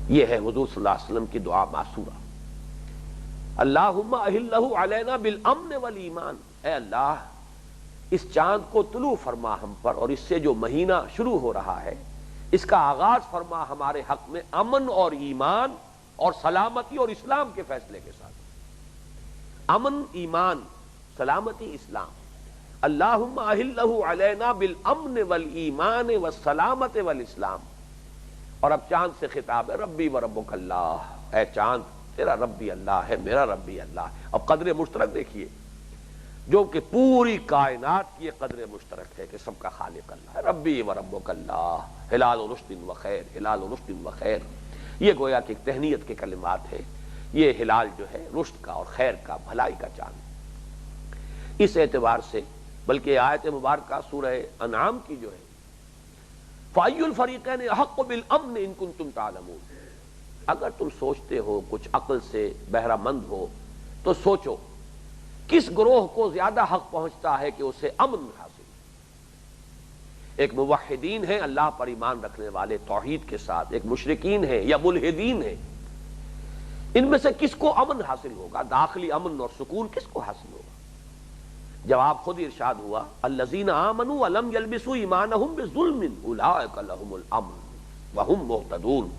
یہ ہے حضور صلی اللہ علیہ وسلم کی دعا معصورہ۔ اللہم احلہ علینا بالامن والایمان، اے اللہ اس چاند کو طلوع فرما ہم پر، اور اس سے جو مہینہ شروع ہو رہا ہے اس کا آغاز فرما ہمارے حق میں امن اور ایمان اور سلامتی اور اسلام کے فیصلے کے ساتھ۔ امن، ایمان، سلامتی، اسلام۔ اللہم احلہ علینا بالامن والایمان والسلامت والاسلام۔ اور اب چاند سے خطاب ہے، ربی وربک اللہ، اے چاند تیرا رب بھی اللہ ہے، میرا رب بھی اللہ ہے۔ اب قدر مشترک دیکھیے، جو کہ پوری کائنات کی قدر مشترک ہے کہ سب کا خالق اللہ ہے، ربی وربک اللہ ہلال رشد وخیر، ہلال رشد وخیر۔ یہ گویا کہ ایک تہنیت کے کلمات ہے، یہ ہلال جو ہے رشد کا اور خیر کا، بھلائی کا چاند۔ اس اعتبار سے بلکہ آیت مبارکہ سورہ انعام کی جو ہے فَأَيُّ الْفَرِيقَيْنِ أَحَقُّ بِالْأَمْنِ إِن كُنتُمْ تَعْلَمُونَ، اگر تم سوچتے ہو، کچھ عقل سے بہرہ مند ہو تو سوچو کس گروہ کو زیادہ حق پہنچتا ہے کہ اسے امن حاصل۔ ایک موحدین ہیں، اللہ پر ایمان رکھنے والے توحید کے ساتھ، ایک مشرکین ہیں یا ملحدین ہیں، ان میں سے کس کو امن حاصل ہوگا؟ داخلی امن اور سکون کس کو حاصل ہوگا؟ جواب خود ارشاد ہوا، الذین آمنوا ولم یلبسوا ایمانہم بظلم اولئک لہم الامن وہم مہتدون۔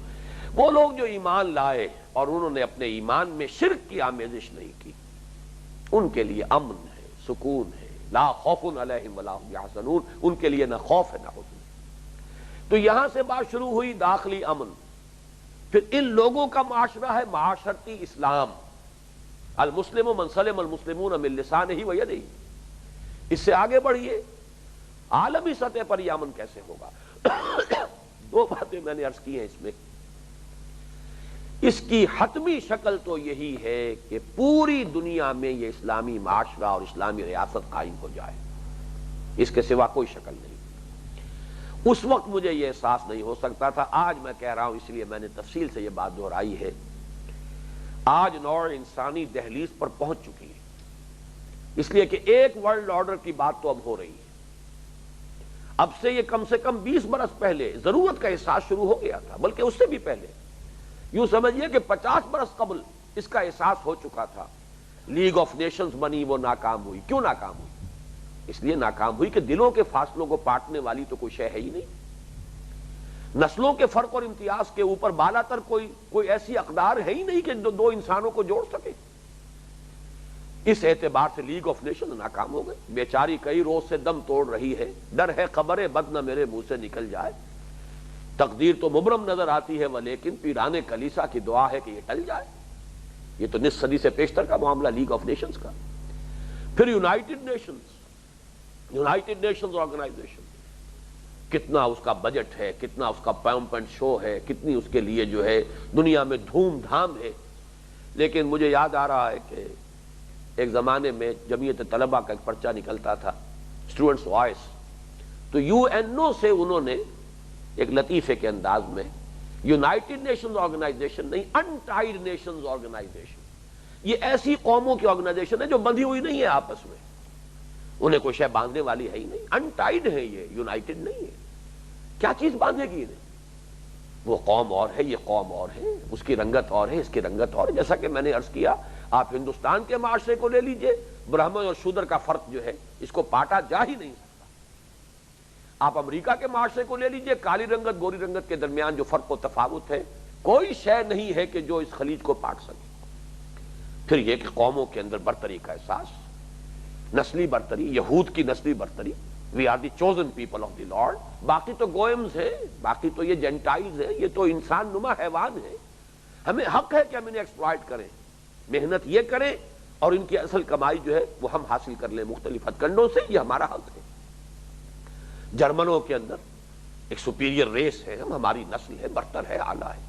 وہ لوگ جو ایمان لائے اور انہوں نے اپنے ایمان میں شرک کی آمیزش نہیں کی، ان کے لیے امن ہے، سکون ہے، لا خوف علیہم ولا هم یحزنون، ان کے لیے نہ خوف ہے نہ حزن۔ تو یہاں سے بات شروع ہوئی داخلی امن، پھر ان لوگوں کا معاشرہ ہے معاشرتی اسلام، المسلم من سلم المسلمون من لسانہ ویدہ۔ اس سے آگے بڑھیے، عالمی سطح پر یہ امن کیسے ہوگا؟ دو باتیں میں نے عرض کی ہیں اس میں۔ اس کی حتمی شکل تو یہی ہے کہ پوری دنیا میں یہ اسلامی معاشرہ اور اسلامی ریاست قائم ہو جائے، اس کے سوا کوئی شکل نہیں۔ اس وقت مجھے یہ احساس نہیں ہو سکتا تھا، آج میں کہہ رہا ہوں، اس لیے میں نے تفصیل سے یہ بات دہرائی ہے۔ آج نوع انسانی دہلیز پر پہنچ چکی ہے، اس لیے کہ ایک ورلڈ آرڈر کی بات تو اب ہو رہی ہے۔ اب سے یہ کم سے کم 20 برس پہلے ضرورت کا احساس شروع ہو گیا تھا، بلکہ اس سے بھی پہلے، یوں سمجھیے کہ 50 برس قبل اس کا احساس ہو چکا تھا۔ لیگ آف نیشنز بنی وہ ناکام ہوئی. کیوں ناکام ہوئی؟ اس لیے ناکام ہوئی کہ دلوں کے فاصلوں کو پاٹنے والی تو کوئی شے ہے ہی نہیں. نسلوں کے فرق اور امتیاز کے اوپر بالا تر کوئی ایسی اقدار ہے ہی نہیں کہ دو انسانوں کو جوڑ سکے. اس اعتبار سے لیگ آف نیشن ناکام ہو گئی. بیچاری کئی روز سے دم توڑ رہی ہے. ڈر ہے خبر بد نہ میرے منہ سے نکل جائے. تقدیر تو مبرم نظر آتی ہے لیکن پیرانے کلیسا کی دعا ہے کہ یہ ٹل جائے. یہ تو نصف صدی سے پیشتر کا معاملہ لیگ آف نیشنز کا. پھر یونائٹڈ نیشنز آرگنائزیشن، کتنا اس کا بجٹ ہے، کتنا اس کا پمپ اینڈ شو ہے، کتنی اس کے لیے جو ہے دنیا میں دھوم دھام ہے. لیکن مجھے یاد آ رہا ہے کہ ایک زمانے میں جمعیت طلبہ کا ایک پرچہ نکلتا تھا، اسٹوڈنٹس وائس، تو یو این او سے انہوں نے ایک لطیفے کے انداز میں یونائٹڈ نیشنز آرگنائزیشن نہیں، انٹائڈ نیشنز آرگنائزیشن، یہ ایسی قوموں کی آرگنائزیشن ہے جو بندھی ہوئی نہیں ہے آپس میں، انہیں کوئی شے باندھنے والی ہے ہی نہیں. انٹائڈ ہے یہ، یونائٹڈ نہیں ہے. کیا چیز باندھے گی انہیں؟ وہ قوم اور ہے، یہ قوم اور ہے، اس کی رنگت اور ہے، اس کی رنگت اور ہے. جیسا کہ میں نے عرض کیا، آپ ہندوستان کے معاشرے کو لے لیجئے، برہمن اور شودر کا فرق جو ہے اس کو پاٹا جا ہی نہیں سکتا. آپ امریکہ کے معاشرے کو لے لیجئے، کالی رنگت گوری رنگت کے درمیان جو فرق و تفاوت ہے، کوئی شے نہیں ہے کہ جو اس خلیج کو پاٹ سکے. پھر یہ کہ قوموں کے اندر برتری کا احساس، نسلی برتری، یہود کی نسلی برتری، we are the chosen people of the lord, باقی تو گوئمز ہیں، باقی تو یہ جینٹائلز ہیں، یہ تو انسان نما حیوان ہیں، ہمیں حق ہے کہ ہم انہیں ایکسپلائٹ کریں، محنت یہ کریں اور ان کی اصل کمائی جو ہے وہ ہم حاصل کر لیں مختلف ہتھ کنڈوں سے. یہ ہمارا حق ہے. جرمنوں کے اندر ایک سپیریئر ریس ہے، ہماری نسل ہے، برتر ہے، اعلیٰ ہے.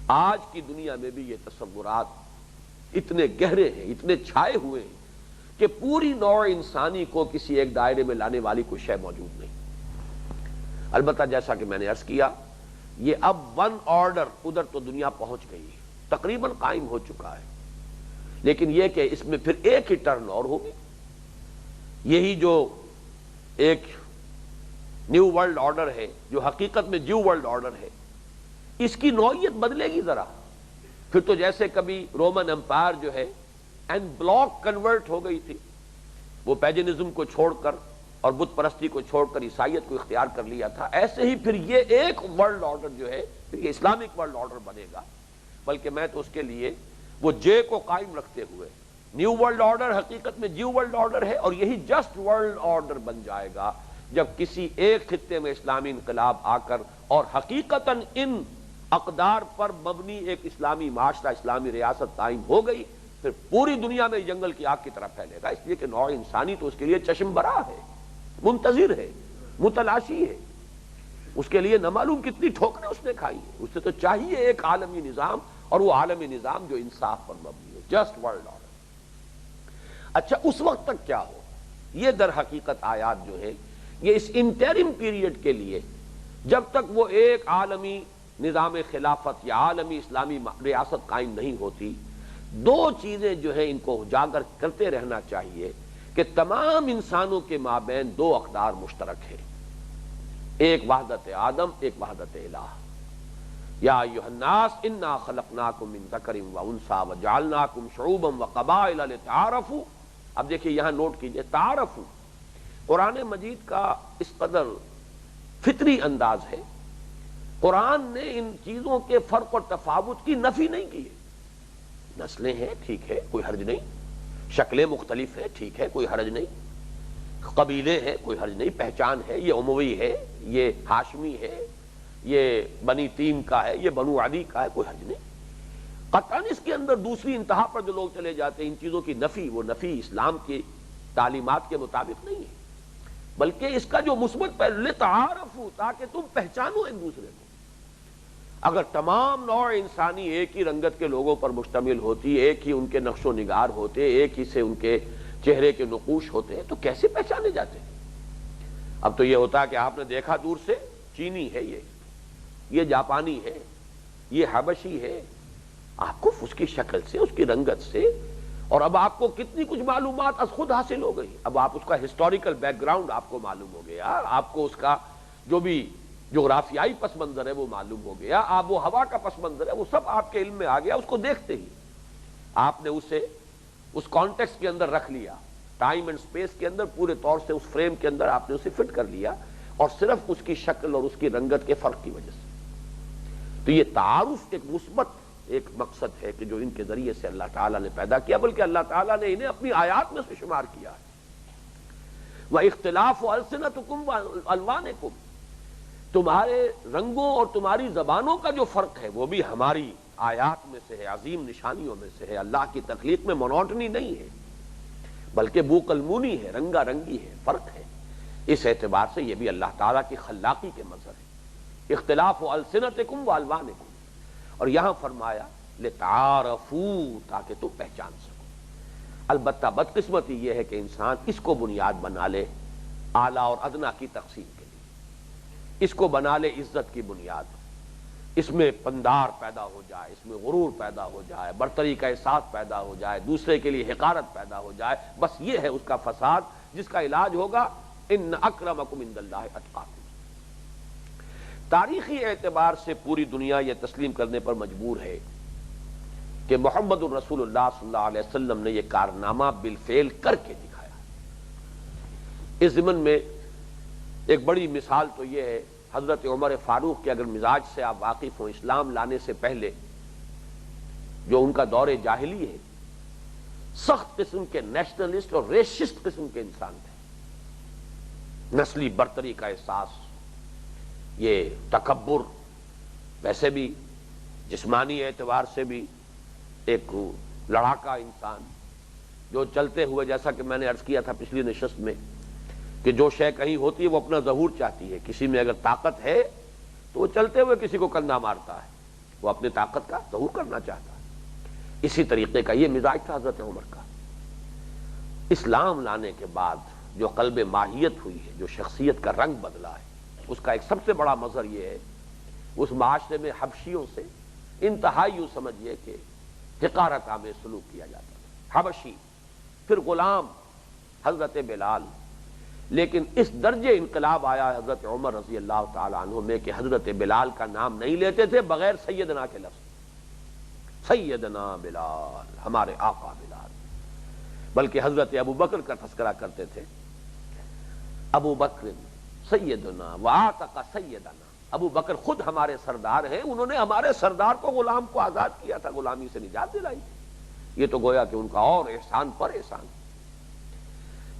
آج کی دنیا میں بھی یہ تصورات اتنے گہرے ہیں، اتنے چھائے ہوئے ہیں کہ پوری نوع انسانی کو کسی ایک دائرے میں لانے والی کوئی شے موجود نہیں. البتہ جیسا کہ میں نے عرض کیا، یہ اب ون آرڈر ادھر تو دنیا پہنچ گئی ہے، تقریباً قائم ہو چکا ہے. لیکن یہ کہ اس میں پھر ایک ہی ٹرن اور ہوگی. یہی جو ایک نیو ورلڈ آرڈر ہے، جو حقیقت میں نیو ورلڈ آرڈر ہے، اس کی نوعیت بدلے گی ذرا. پھر تو جیسے کبھی رومن امپائر جو ہے این بلاک کنورٹ ہو گئی تھی، وہ پیجنزم کو چھوڑ کر اور بت پرستی کو چھوڑ کر عیسائیت کو اختیار کر لیا تھا، ایسے ہی پھر یہ ایک ورلڈ آرڈر جو ہے پھر یہ اسلامک ورلڈ آرڈر بنے گا. بلکہ میں تو اس کے لیے وہ جے کو قائم رکھتے ہوئے، نیو ورلڈ آرڈر حقیقت میں نیو ورلڈ آرڈر ہے، اور یہی جسٹ ورلڈ آرڈر بن جائے گا جب کسی ایک خطے میں اسلامی انقلاب آ کر اور حقیقتاً ان اقدار پر مبنی ایک اسلامی معاشرہ، اسلامی ریاست قائم ہو گئی. پھر پوری دنیا میں جنگل کی آگ کی طرح پھیلے گا. اس لیے کہ نوع انسانی تو اس کے لیے چشم برا ہے، منتظر ہے، متلاشی ہے. اس کے لیے نہ معلوم کتنی ٹھوکریں اس نے کھائی ہیں. اسے تو چاہیے ایک عالمی نظام، اور وہ عالمی نظام جو انصاف پر مبنی ہو، جسٹ ورلڈ آرڈر. اچھا اس وقت تک کیا ہو؟ یہ در حقیقت آیات جو ہے یہ اس انٹرم پیریڈ کے لیے، جب تک وہ ایک عالمی نظام خلافت یا عالمی اسلامی ریاست قائم نہیں ہوتی، دو چیزیں جو ہیں ان کو اجاگر کرتے رہنا چاہیے کہ تمام انسانوں کے مابین دو اقدار مشترک ہیں، ایک وحدت آدم، ایک وحدت الہ. یا ایھا الناس انا خلقناکم من ذکر و انثی وجعلناکم شعوبا وقبائل لتعارفوا. اب دیکھیے یہاں نوٹ کیجئے، تعارفوا قرآن مجید کا اس قدر فطری انداز ہے، قرآن نے ان چیزوں کے فرق اور تفاوت کی نفی نہیں کی ہے. نسلیں ہیں، ٹھیک ہے، کوئی حرج نہیں، شکلیں مختلف ہیں، ٹھیک ہے، کوئی حرج نہیں، قبیلے ہیں، کوئی حرج نہیں، پہچان ہے، یہ اموی ہے، یہ ہاشمی ہے، یہ بنی تیم کا ہے، یہ بنو عدی کا ہے، کوئی حرج نہیں. قطعاً اس کے اندر دوسری انتہا پر جو لوگ چلے جاتے ہیں ان چیزوں کی نفی، وہ نفی اسلام کی تعلیمات کے مطابق نہیں ہے، بلکہ اس کا جو مثبت پہلو لتعارفوا، تاکہ تم پہچانو ایک دوسرے کو. اگر تمام نوع انسانی ایک ہی رنگت کے لوگوں پر مشتمل ہوتی، ایک ہی ان کے نقش و نگار ہوتے، ایک ہی سے ان کے چہرے کے نقوش ہوتے، تو کیسے پہچانے جاتے؟ اب تو یہ ہوتا ہے کہ آپ نے دیکھا دور سے چینی ہے، یہ جاپانی ہے، یہ حبشی ہے، آپ کو اس کی شکل سے، اس کی رنگت سے، اور اب آپ کو کتنی کچھ معلومات از خود حاصل ہو گئی. اب آپ اس کا ہسٹوریکل بیک گراؤنڈ آپ کو معلوم ہو گیا، آپ کو اس کا جو بھی جغرافیائی پس منظر ہے وہ معلوم ہو گیا، آب و ہوا کا پس منظر ہے وہ سب آپ کے علم میں آ گیا. اس کو دیکھتے ہی آپ نے اسے اس کانٹیکسٹ کے اندر رکھ لیا، ٹائم اینڈ سپیس کے اندر پورے طور سے اس فریم کے اندر آپ نے اسے فٹ کر لیا، اور صرف اس کی شکل اور اس کی رنگت کے فرق کی وجہ سے۔ تو یہ تعارف ایک مثبت ایک مقصد ہے کہ جو ان کے ذریعے سے اللہ تعالیٰ نے پیدا کیا، بلکہ اللہ تعالیٰ نے انہیں اپنی آیات میں سے شمار کیا ہے۔ وَاخْتِلَافُ أَلْسِنَتِكُمْ وَأَلْوَانِكُمْ، تمہارے رنگوں اور تمہاری زبانوں کا جو فرق ہے وہ بھی ہماری آیات میں سے ہے، عظیم نشانیوں میں سے ہے۔ اللہ کی تخلیق میں مونوٹنی نہیں ہے، بلکہ بوقلمونی ہے، رنگا رنگی ہے، فرق ہے۔ اس اعتبار سے یہ بھی اللہ تعالیٰ کی خلاقی کے مظہر ہے۔ اختلاف السنتکم والوانکم، اور یہاں فرمایا لتعارفوا، تاکہ تم پہچان سکو۔ البتہ بدقسمتی یہ ہے کہ انسان اس کو بنیاد بنا لے اعلیٰ اور ادنا کی تقسیم کے لیے، اس کو بنا لے عزت کی بنیاد، اس میں پندار پیدا ہو جائے، اس میں غرور پیدا ہو جائے، برتری کا احساس پیدا ہو جائے، دوسرے کے لیے حقارت پیدا ہو جائے، بس یہ ہے اس کا فساد، جس کا علاج ہوگا ان اکرمکم عند اللہ اتقاکم۔ تاریخی اعتبار سے پوری دنیا یہ تسلیم کرنے پر مجبور ہے کہ محمد الرسول اللہ صلی اللہ علیہ وسلم نے یہ کارنامہ بالفعل کر کے دکھایا۔ اس ضمن میں ایک بڑی مثال تو یہ ہے حضرت عمر فاروق کے، اگر مزاج سے آپ واقف ہوں، اسلام لانے سے پہلے جو ان کا دور جاہلی ہے، سخت قسم کے نیشنلسٹ اور ریشسٹ قسم کے انسان تھے۔ نسلی برتری کا احساس، یہ تکبر، ویسے بھی جسمانی اعتبار سے بھی ایک لڑاکا انسان، جو چلتے ہوئے، جیسا کہ میں نے عرض کیا تھا پچھلی نشست میں کہ جو شے کہیں ہوتی ہے وہ اپنا ظہور چاہتی ہے، کسی میں اگر طاقت ہے تو وہ چلتے ہوئے کسی کو کندھا مارتا ہے، وہ اپنی طاقت کا ظہور کرنا چاہتا ہے۔ اسی طریقے کا یہ مزاج تھا حضرت عمر کا۔ اسلام لانے کے بعد جو قلب ماہیت ہوئی ہے، جو شخصیت کا رنگ بدلا ہے، اس کا ایک سب سے بڑا مظہر یہ ہے اس معاشرے میں حبشیوں سے انتہائی یوں سمجھیے کہ حقارت آمیز سلوک کیا جاتا تھا۔ حبشی، پھر غلام حضرت بلال، لیکن اس درجے انقلاب آیا حضرت عمر رضی اللہ تعالی عنہ میں کہ حضرت بلال کا نام نہیں لیتے تھے بغیر سیدنا کے لفظ، سیدنا بلال، ہمارے آقا بلال، بلکہ حضرت ابو بکر کا تذکرہ کرتے تھے، ابو بکر سیدنا وآتق سیدنا، ابو بکر خود ہمارے سردار ہیں، انہوں نے ہمارے سردار کو، غلام کو آزاد کیا تھا، غلامی سے نجات دلائی تھی۔ یہ تو گویا کہ ان کا اور احسان پر احسان۔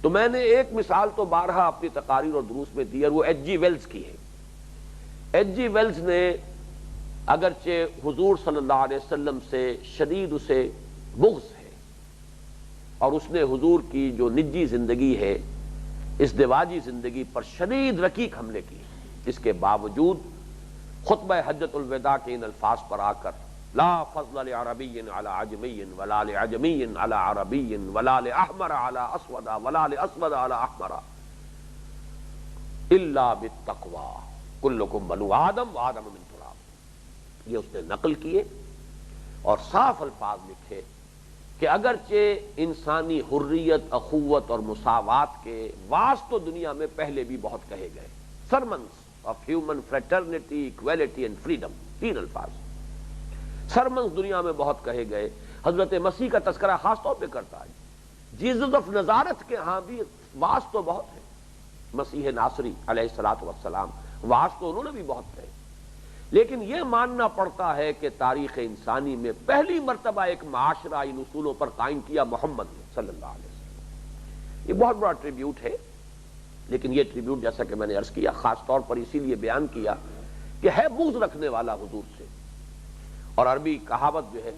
تو میں نے ایک مثال تو بارہا اپنی تقاریر اور دروس میں دی، اور وہ ایچ جی ویلز کی ہے۔ ایچ جی ویلز نے اگرچہ حضور صلی اللہ علیہ وسلم سے شدید اسے بغض ہے، اور اس نے حضور کی جو نجی زندگی ہے، ازدواجی زندگی پر شدید رقیق حملے کی، اس کے باوجود خطبہ حجۃ الوداع کے ان الفاظ پر آ کر لا فضل لعربی علی عجمی ولا لعجمی علی عربی ولا لاحمر علی اسود ولا لاسود علی احمر الا بالتقوی کلکم بنو آدم وآدم من تراب۔ یہ اس نے نقل کیے اور صاف الفاظ لکھے کہ اگرچہ انسانی حریت، اخوت اور مساوات کے واس تو دنیا میں پہلے بھی بہت کہے گئے، sermons of human fraternity, equality and freedom, تین الفاظ، سرمنز دنیا میں بہت کہے گئے۔ حضرت مسیح کا تذکرہ خاص طور پہ کرتا ہے، جیزس آف نزارت کے ہاں بھی واس تو بہت ہے، مسیح ناصری علیہ الصلوۃ والسلام، واس تو انہوں نے بھی بہت کہے، لیکن یہ ماننا پڑتا ہے کہ تاریخ انسانی میں پہلی مرتبہ ایک معاشرہ ان اصولوں پر قائم کیا محمد نے صلی اللہ علیہ وسلم۔ یہ بہت بڑا ٹریبیوٹ ہے، لیکن یہ ٹریبیوٹ جیسا کہ میں نے عرض کیا خاص طور پر اسی لیے بیان کیا کہ ہے بغض رکھنے والا حضور سے، اور عربی کہاوت جو ہے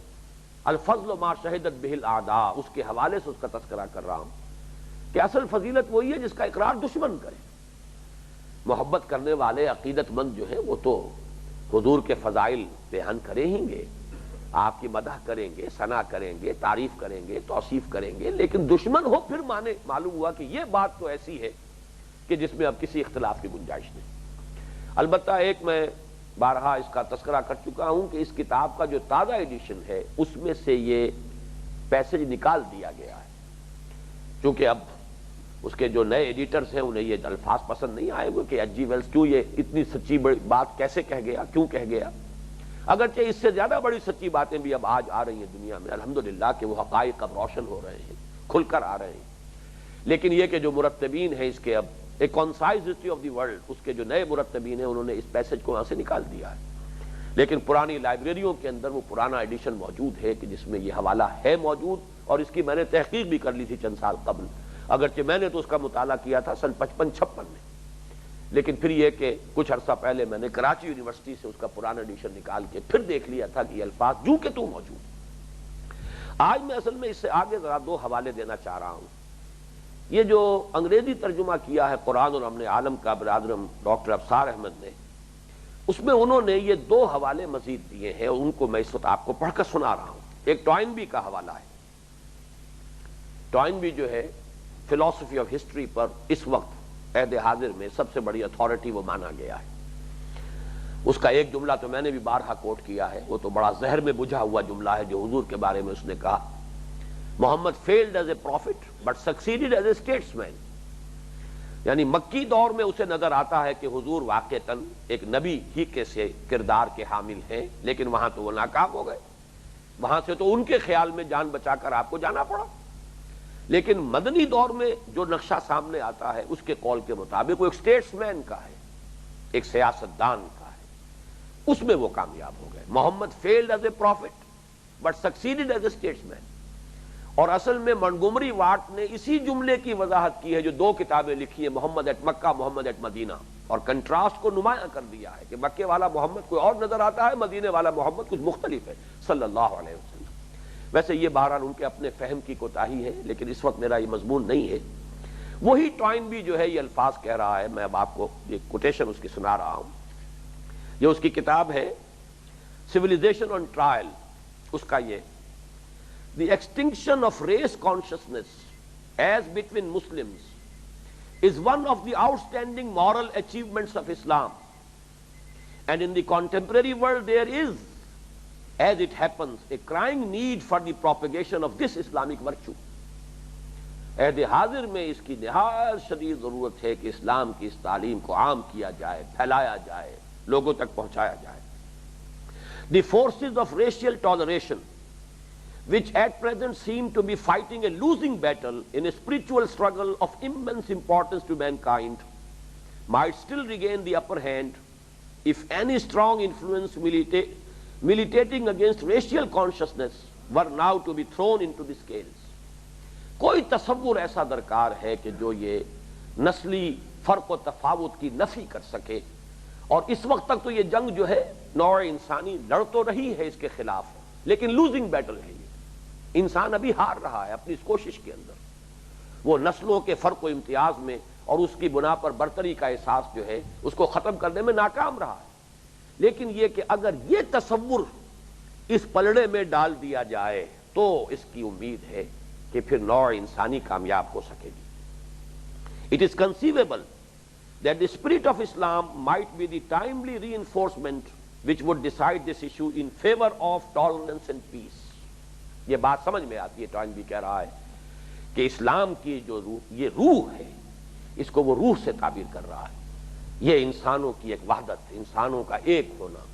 الفضل ما شہدت بہ الاعداء، اس کے حوالے سے اس کا تذکرہ کر رہا ہوں کہ اصل فضیلت وہی ہے جس کا اقرار دشمن کرے۔ محبت کرنے والے عقیدت مند جو ہیں وہ تو حضور کے فضائل بیان کریں ہی گے، آپ کی مدح کریں گے، ثنا کریں گے، تعریف کریں گے، توصیف کریں گے، لیکن دشمن ہو پھر مانے، معلوم ہوا کہ یہ بات تو ایسی ہے کہ جس میں اب کسی اختلاف کی گنجائش نہیں۔ البتہ ایک میں بارہا اس کا تذکرہ کر چکا ہوں کہ اس کتاب کا جو تازہ ایڈیشن ہے اس میں سے یہ پیسج نکال دیا گیا ہے، چونکہ اب اس کے جو نئے ایڈیٹرز ہیں انہیں یہ الفاظ پسند نہیں آئے ہوئے کہ ایچ جی ویلز کیوں یہ اتنی سچی بڑی بات کیسے کہہ گیا، کیوں کہہ گیا، اگرچہ اس سے زیادہ بڑی سچی باتیں بھی اب آج آ رہی ہیں دنیا میں الحمدللہ کہ وہ حقائق اب روشن ہو رہے ہیں، کھل کر آ رہے ہیں، لیکن یہ کہ جو مرتبین ہیں اس کے اب ایک concise history of the world, اس کے جو نئے مرتبین ہیں انہوں نے اس پیسج کو وہاں سے نکال دیا ہے، لیکن پرانی لائبریریوں کے اندر وہ پرانا ایڈیشن موجود ہے کہ جس میں یہ حوالہ ہے موجود، اور اس کی میں نے تحقیق بھی کر لی تھی چند سال قبل، اگرچہ میں نے تو اس کا مطالعہ کیا تھا سن 55-56 میں، لیکن پھر یہ کہ کچھ عرصہ پہلے میں نے کراچی یونیورسٹی سے اس کا پرانا ایڈیشن نکال کے پھر دیکھ لیا تھا کہ یہ الفاظ جو کہ تو موجود۔ آج میں اصل میں اس سے آگے ذرا دو حوالے دینا چاہ رہا ہوں۔ یہ جو انگریزی ترجمہ کیا ہے قرآن اور امن عالم کا برادرم ڈاکٹر ابصار احمد نے، اس میں انہوں نے یہ دو حوالے مزید دیے ہیں، ان کو میں اس وقت آپ کو پڑھ کر سنا رہا ہوں۔ ایک ٹوائنبی کا حوالہ ہے۔ ٹوائنبی جو ہے فلسفی آف ہسٹری پر اس وقت عہد حاضر میں سب سے بڑی اتھارٹی وہ مانا گیا ہے۔ اس کا ایک جملہ تو میں نے بھی بارہا کوٹ کیا ہے، وہ تو بڑا زہر میں بجھا ہوا جملہ ہے جو حضور کے بارے میں اس نے کہا، محمد failed as a prophet but succeeded as a statesman۔ یعنی مکی دور میں اسے نظر آتا ہے کہ حضور واقعتاً ایک نبی ہی کے سے کردار کے حامل ہیں، لیکن وہاں تو وہ ناکام ہو گئے، وہاں سے تو ان کے خیال میں جان بچا کر آپ کو جانا پڑا، لیکن مدنی دور میں جو نقشہ سامنے آتا ہے اس کے قول کے مطابق وہ ایک اسٹیٹس مین کا ہے، ایک سیاستدان کا ہے، اس میں وہ کامیاب ہو گئے۔ محمد failed as a prophet but succeeded as a statesman۔ اور اصل میں منگومری واٹ نے اسی جملے کی وضاحت کی ہے جو دو کتابیں لکھی ہیں، محمد at Mecca, Muhammad at Medina, اور کنٹراسٹ کو نمایاں کر دیا ہے کہ مکے والا محمد کوئی اور نظر آتا ہے، مدینے والا محمد کچھ مختلف ہے صلی اللہ علیہ وسلم۔ ویسے یہ بہرحال ان کے اپنے فہم کی کوتاہی ہے، لیکن اس وقت میرا یہ مضمون نہیں ہے۔ وہی ٹوائنبی جو ہے یہ الفاظ کہہ رہا ہے، میں اب آپ کو یہ کوٹیشن اس کی سنا رہا ہوں۔ یہ اس کی کتاب ہے سویلائزیشن آن ٹرائل، اس کا یہ The extinction of race consciousness as between Muslims is one of the outstanding moral achievements of Islam, and in the contemporary world there is, as it happens, a crying need for the propagation of this Islamic virtue۔ عہد حاضر میں اس کی نہایت شدید ضرورت ہے کہ اسلام کی اس تعلیم کو عام کیا جائے، پھیلایا جائے، لوگوں تک پہنچایا جائے۔ The forces of racial toleration which at present seem to be fighting a losing battle in a spiritual struggle of immense importance to mankind, might still regain the upper hand if any strong influence militating against racial consciousness were now to be thrown into the scales۔ کوئی تصور ایسا درکار ہے کہ جو یہ نسلی فرق و تفاوت کی نفی کر سکے، اور اس وقت تک تو یہ جنگ جو ہے نوع انسانی لڑ تو رہی ہے اس کے خلاف، لیکن لوزنگ بیٹل ہے، انسان ابھی ہار رہا ہے اپنی اس کوشش کے اندر، وہ نسلوں کے فرق و امتیاز میں اور اس کی بنا پر برتری کا احساس جو ہے اس کو ختم کرنے میں ناکام رہا ہے۔ لیکن یہ کہ اگر یہ تصور اس پلڑے میں ڈال دیا جائے تو اس کی امید ہے کہ پھر نوع انسانی کامیاب ہو سکے گی۔ It is conceivable that the spirit of Islam might be the timely reinforcement which would decide this issue in favor of tolerance and peace۔ یہ بات سمجھ میں آتی ہے، ٹوائنبی کہہ رہا ہے کہ اسلام کی جو روح، یہ روح ہے، اس کو وہ روح سے تعبیر کر رہا ہے، یہ انسانوں کی ایک وحدت، انسانوں کا ایک ہونا،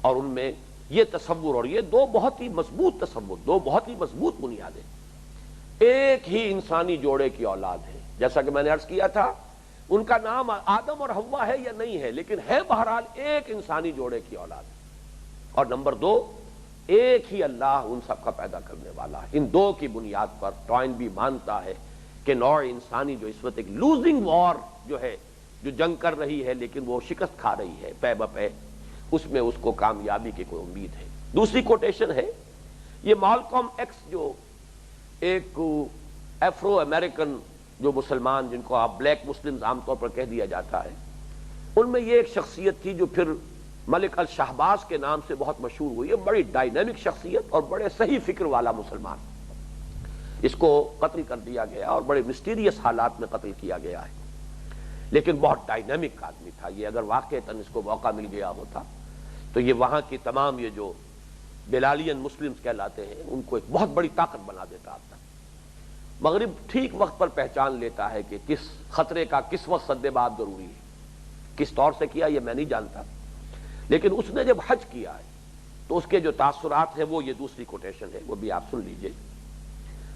اور ان میں یہ تصور، اور یہ دو بہت ہی مضبوط تصور، دو بہت ہی مضبوط بنیادیں، ایک ہی انسانی جوڑے کی اولاد ہے، جیسا کہ میں نے عرض کیا تھا ان کا نام آدم اور حوا ہے یا نہیں ہے، لیکن ہے بہرحال ایک انسانی جوڑے کی اولاد ہے، اور نمبر دو ایک ہی اللہ ان سب کا پیدا کرنے والا ہے۔ ان دو کی بنیاد پر ٹوائنبی مانتا ہے کہ نوع انسانی جو اس وقت ایک لوزنگ وار جو ہے، جو جنگ کر رہی ہے لیکن وہ شکست کھا رہی ہے پے بپے، اس میں اس کو کامیابی کی کوئی امید ہے۔ دوسری کوٹیشن ہے یہ مالکم ایکس، جو ایک افرو امریکن جو مسلمان جن کو آپ بلیک مسلمز عام طور پر کہہ دیا جاتا ہے، ان میں یہ ایک شخصیت تھی جو پھر ملک الشہباز کے نام سے بہت مشہور ہوئی ہے، بڑی ڈائنامک شخصیت اور بڑے صحیح فکر والا مسلمان۔ اس کو قتل کر دیا گیا اور بڑے مسٹیریس حالات میں قتل کیا گیا ہے، لیکن بہت ڈائنامک آدمی تھا یہ۔ اگر واقعتاً اس کو موقع مل گیا ہوتا تو یہ وہاں کی تمام یہ جو بلالین مسلمز کہلاتے ہیں ان کو ایک بہت بڑی طاقت بنا دیتا اب تک۔ مغرب ٹھیک وقت پر پہچان لیتا ہے کہ کس خطرے کا کس وقت سد باب ضروری ہے، کس طور سے کیا یہ میں نہیں جانتا، لیکن اس نے جب حج کیا ہے تو اس کے جو تاثرات ہیں وہ یہ دوسری کوٹیشن ہے، وہ بھی آپ سن لیجئے۔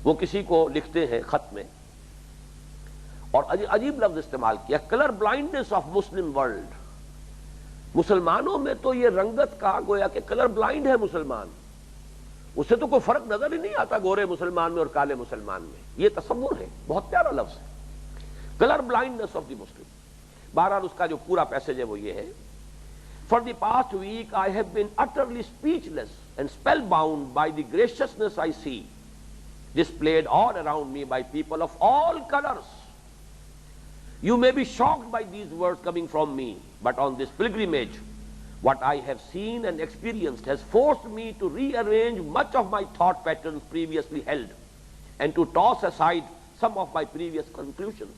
وہ کسی کو لکھتے ہیں خط میں، اور عجیب لفظ استعمال کیا، colour blindness of Muslim world. مسلمانوں میں تو یہ رنگت کا گویا کہ کلر بلائنڈ ہے مسلمان، اسے تو کوئی فرق نظر ہی نہیں آتا گورے مسلمان میں اور کالے مسلمان میں، یہ تصور ہے، بہت پیارا لفظ ہے، کلر بلائنڈنس آف دی مسلم۔ بہرحال اس کا جو پورا پیسج ہے وہ یہ ہے، For the past week I have been utterly speechless and spellbound by the graciousness I see displayed all around me by people of all colors. You may be shocked by these words coming from me, but on this pilgrimage, what I have seen and experienced has forced me to rearrange much of my thought patterns previously held and to toss aside some of my previous conclusions.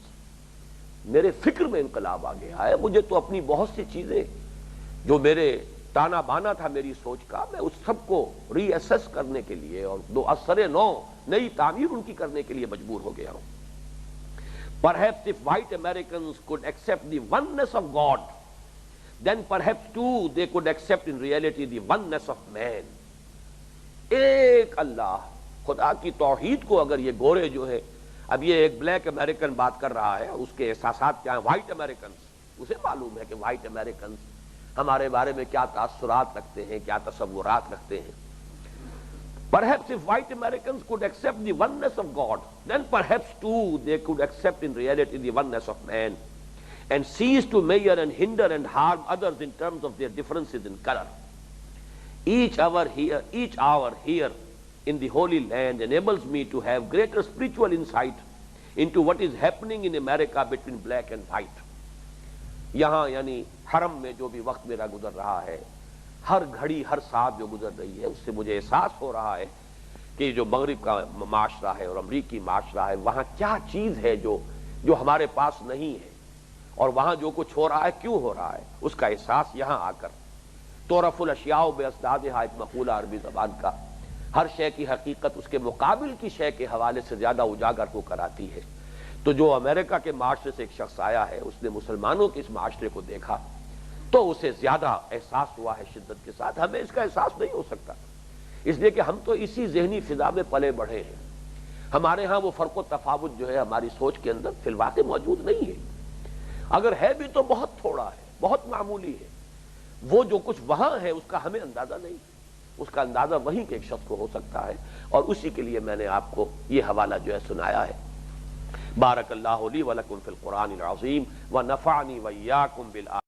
میرے فکر میں انقلاب آ گیا ہے، مجھے تو اپنی بہت سی چیزیں جو میرے تانا بانا تھا میری سوچ کا، میں اس سب کو ری ایسس کرنے کے لیے اور دو اثر نو نئی تعمیر ان کی کرنے کے لیے مجبور ہو گیا ہوں۔ Perhaps if white Americans could accept the oneness of God, then perhaps too they could accept in reality the oneness of man. ایک اللہ، خدا کی توحید کو اگر یہ گورے جو ہے، اب یہ ایک بلیک امریکن بات کر رہا ہے، اس کے احساسات کیا ہیں، وائٹ امریکنز، اسے معلوم ہے کہ وائٹ امریکنز ہمارے بارے میں کیا تاثرات رکھتے ہیں، کیا تصورات رکھتے ہیں۔ Perhaps if white Americans could accept the oneness of God, then perhaps too they could accept in reality the oneness of man and cease to measure and hinder and harm others in terms of their differences in color. Each hour here in the Holy Land enables me to have greater spiritual insight into what is happening in America between black and white. یہاں یعنی حرم میں جو بھی وقت میرا گزر رہا ہے، ہر گھڑی ہر ساتھ جو گزر رہی ہے، اس سے مجھے احساس ہو رہا ہے کہ جو مغرب کا معاشرہ ہے اور امریکی معاشرہ ہے، وہاں کیا چیز ہے جو ہمارے پاس نہیں ہے، اور وہاں جو کچھ ہو رہا ہے کیوں ہو رہا ہے، اس کا احساس یہاں آ کر تعرف الاشیاء باسدادھا، ایک مقولہ عربی زبان کا، ہر شے کی حقیقت اس کے مقابل کی شے کے حوالے سے زیادہ اجاگر ہو کر آتی ہے۔ تو جو امریکہ کے معاشرے سے ایک شخص آیا ہے، اس نے مسلمانوں کے اس معاشرے کو دیکھا تو اسے زیادہ احساس ہوا ہے شدت کے ساتھ۔ ہمیں اس کا احساس نہیں ہو سکتا، اس لیے کہ ہم تو اسی ذہنی فضا میں پلے بڑھے ہیں۔ ہمارے ہاں وہ فرق و تفاوت جو ہے ہماری سوچ کے اندر فی الواقع موجود نہیں ہے، اگر ہے بھی تو بہت تھوڑا ہے، بہت معمولی ہے۔ وہ جو کچھ وہاں ہے اس کا ہمیں اندازہ نہیں، اس کا اندازہ وہیں کے ایک شخص کو ہو سکتا ہے، اور اسی کے لیے میں نے آپ کو یہ حوالہ جو ہے سنایا ہے۔ بارک اللہ لی ولکم فی القرآن العظیم ونفعنی وإیاکم بالآیات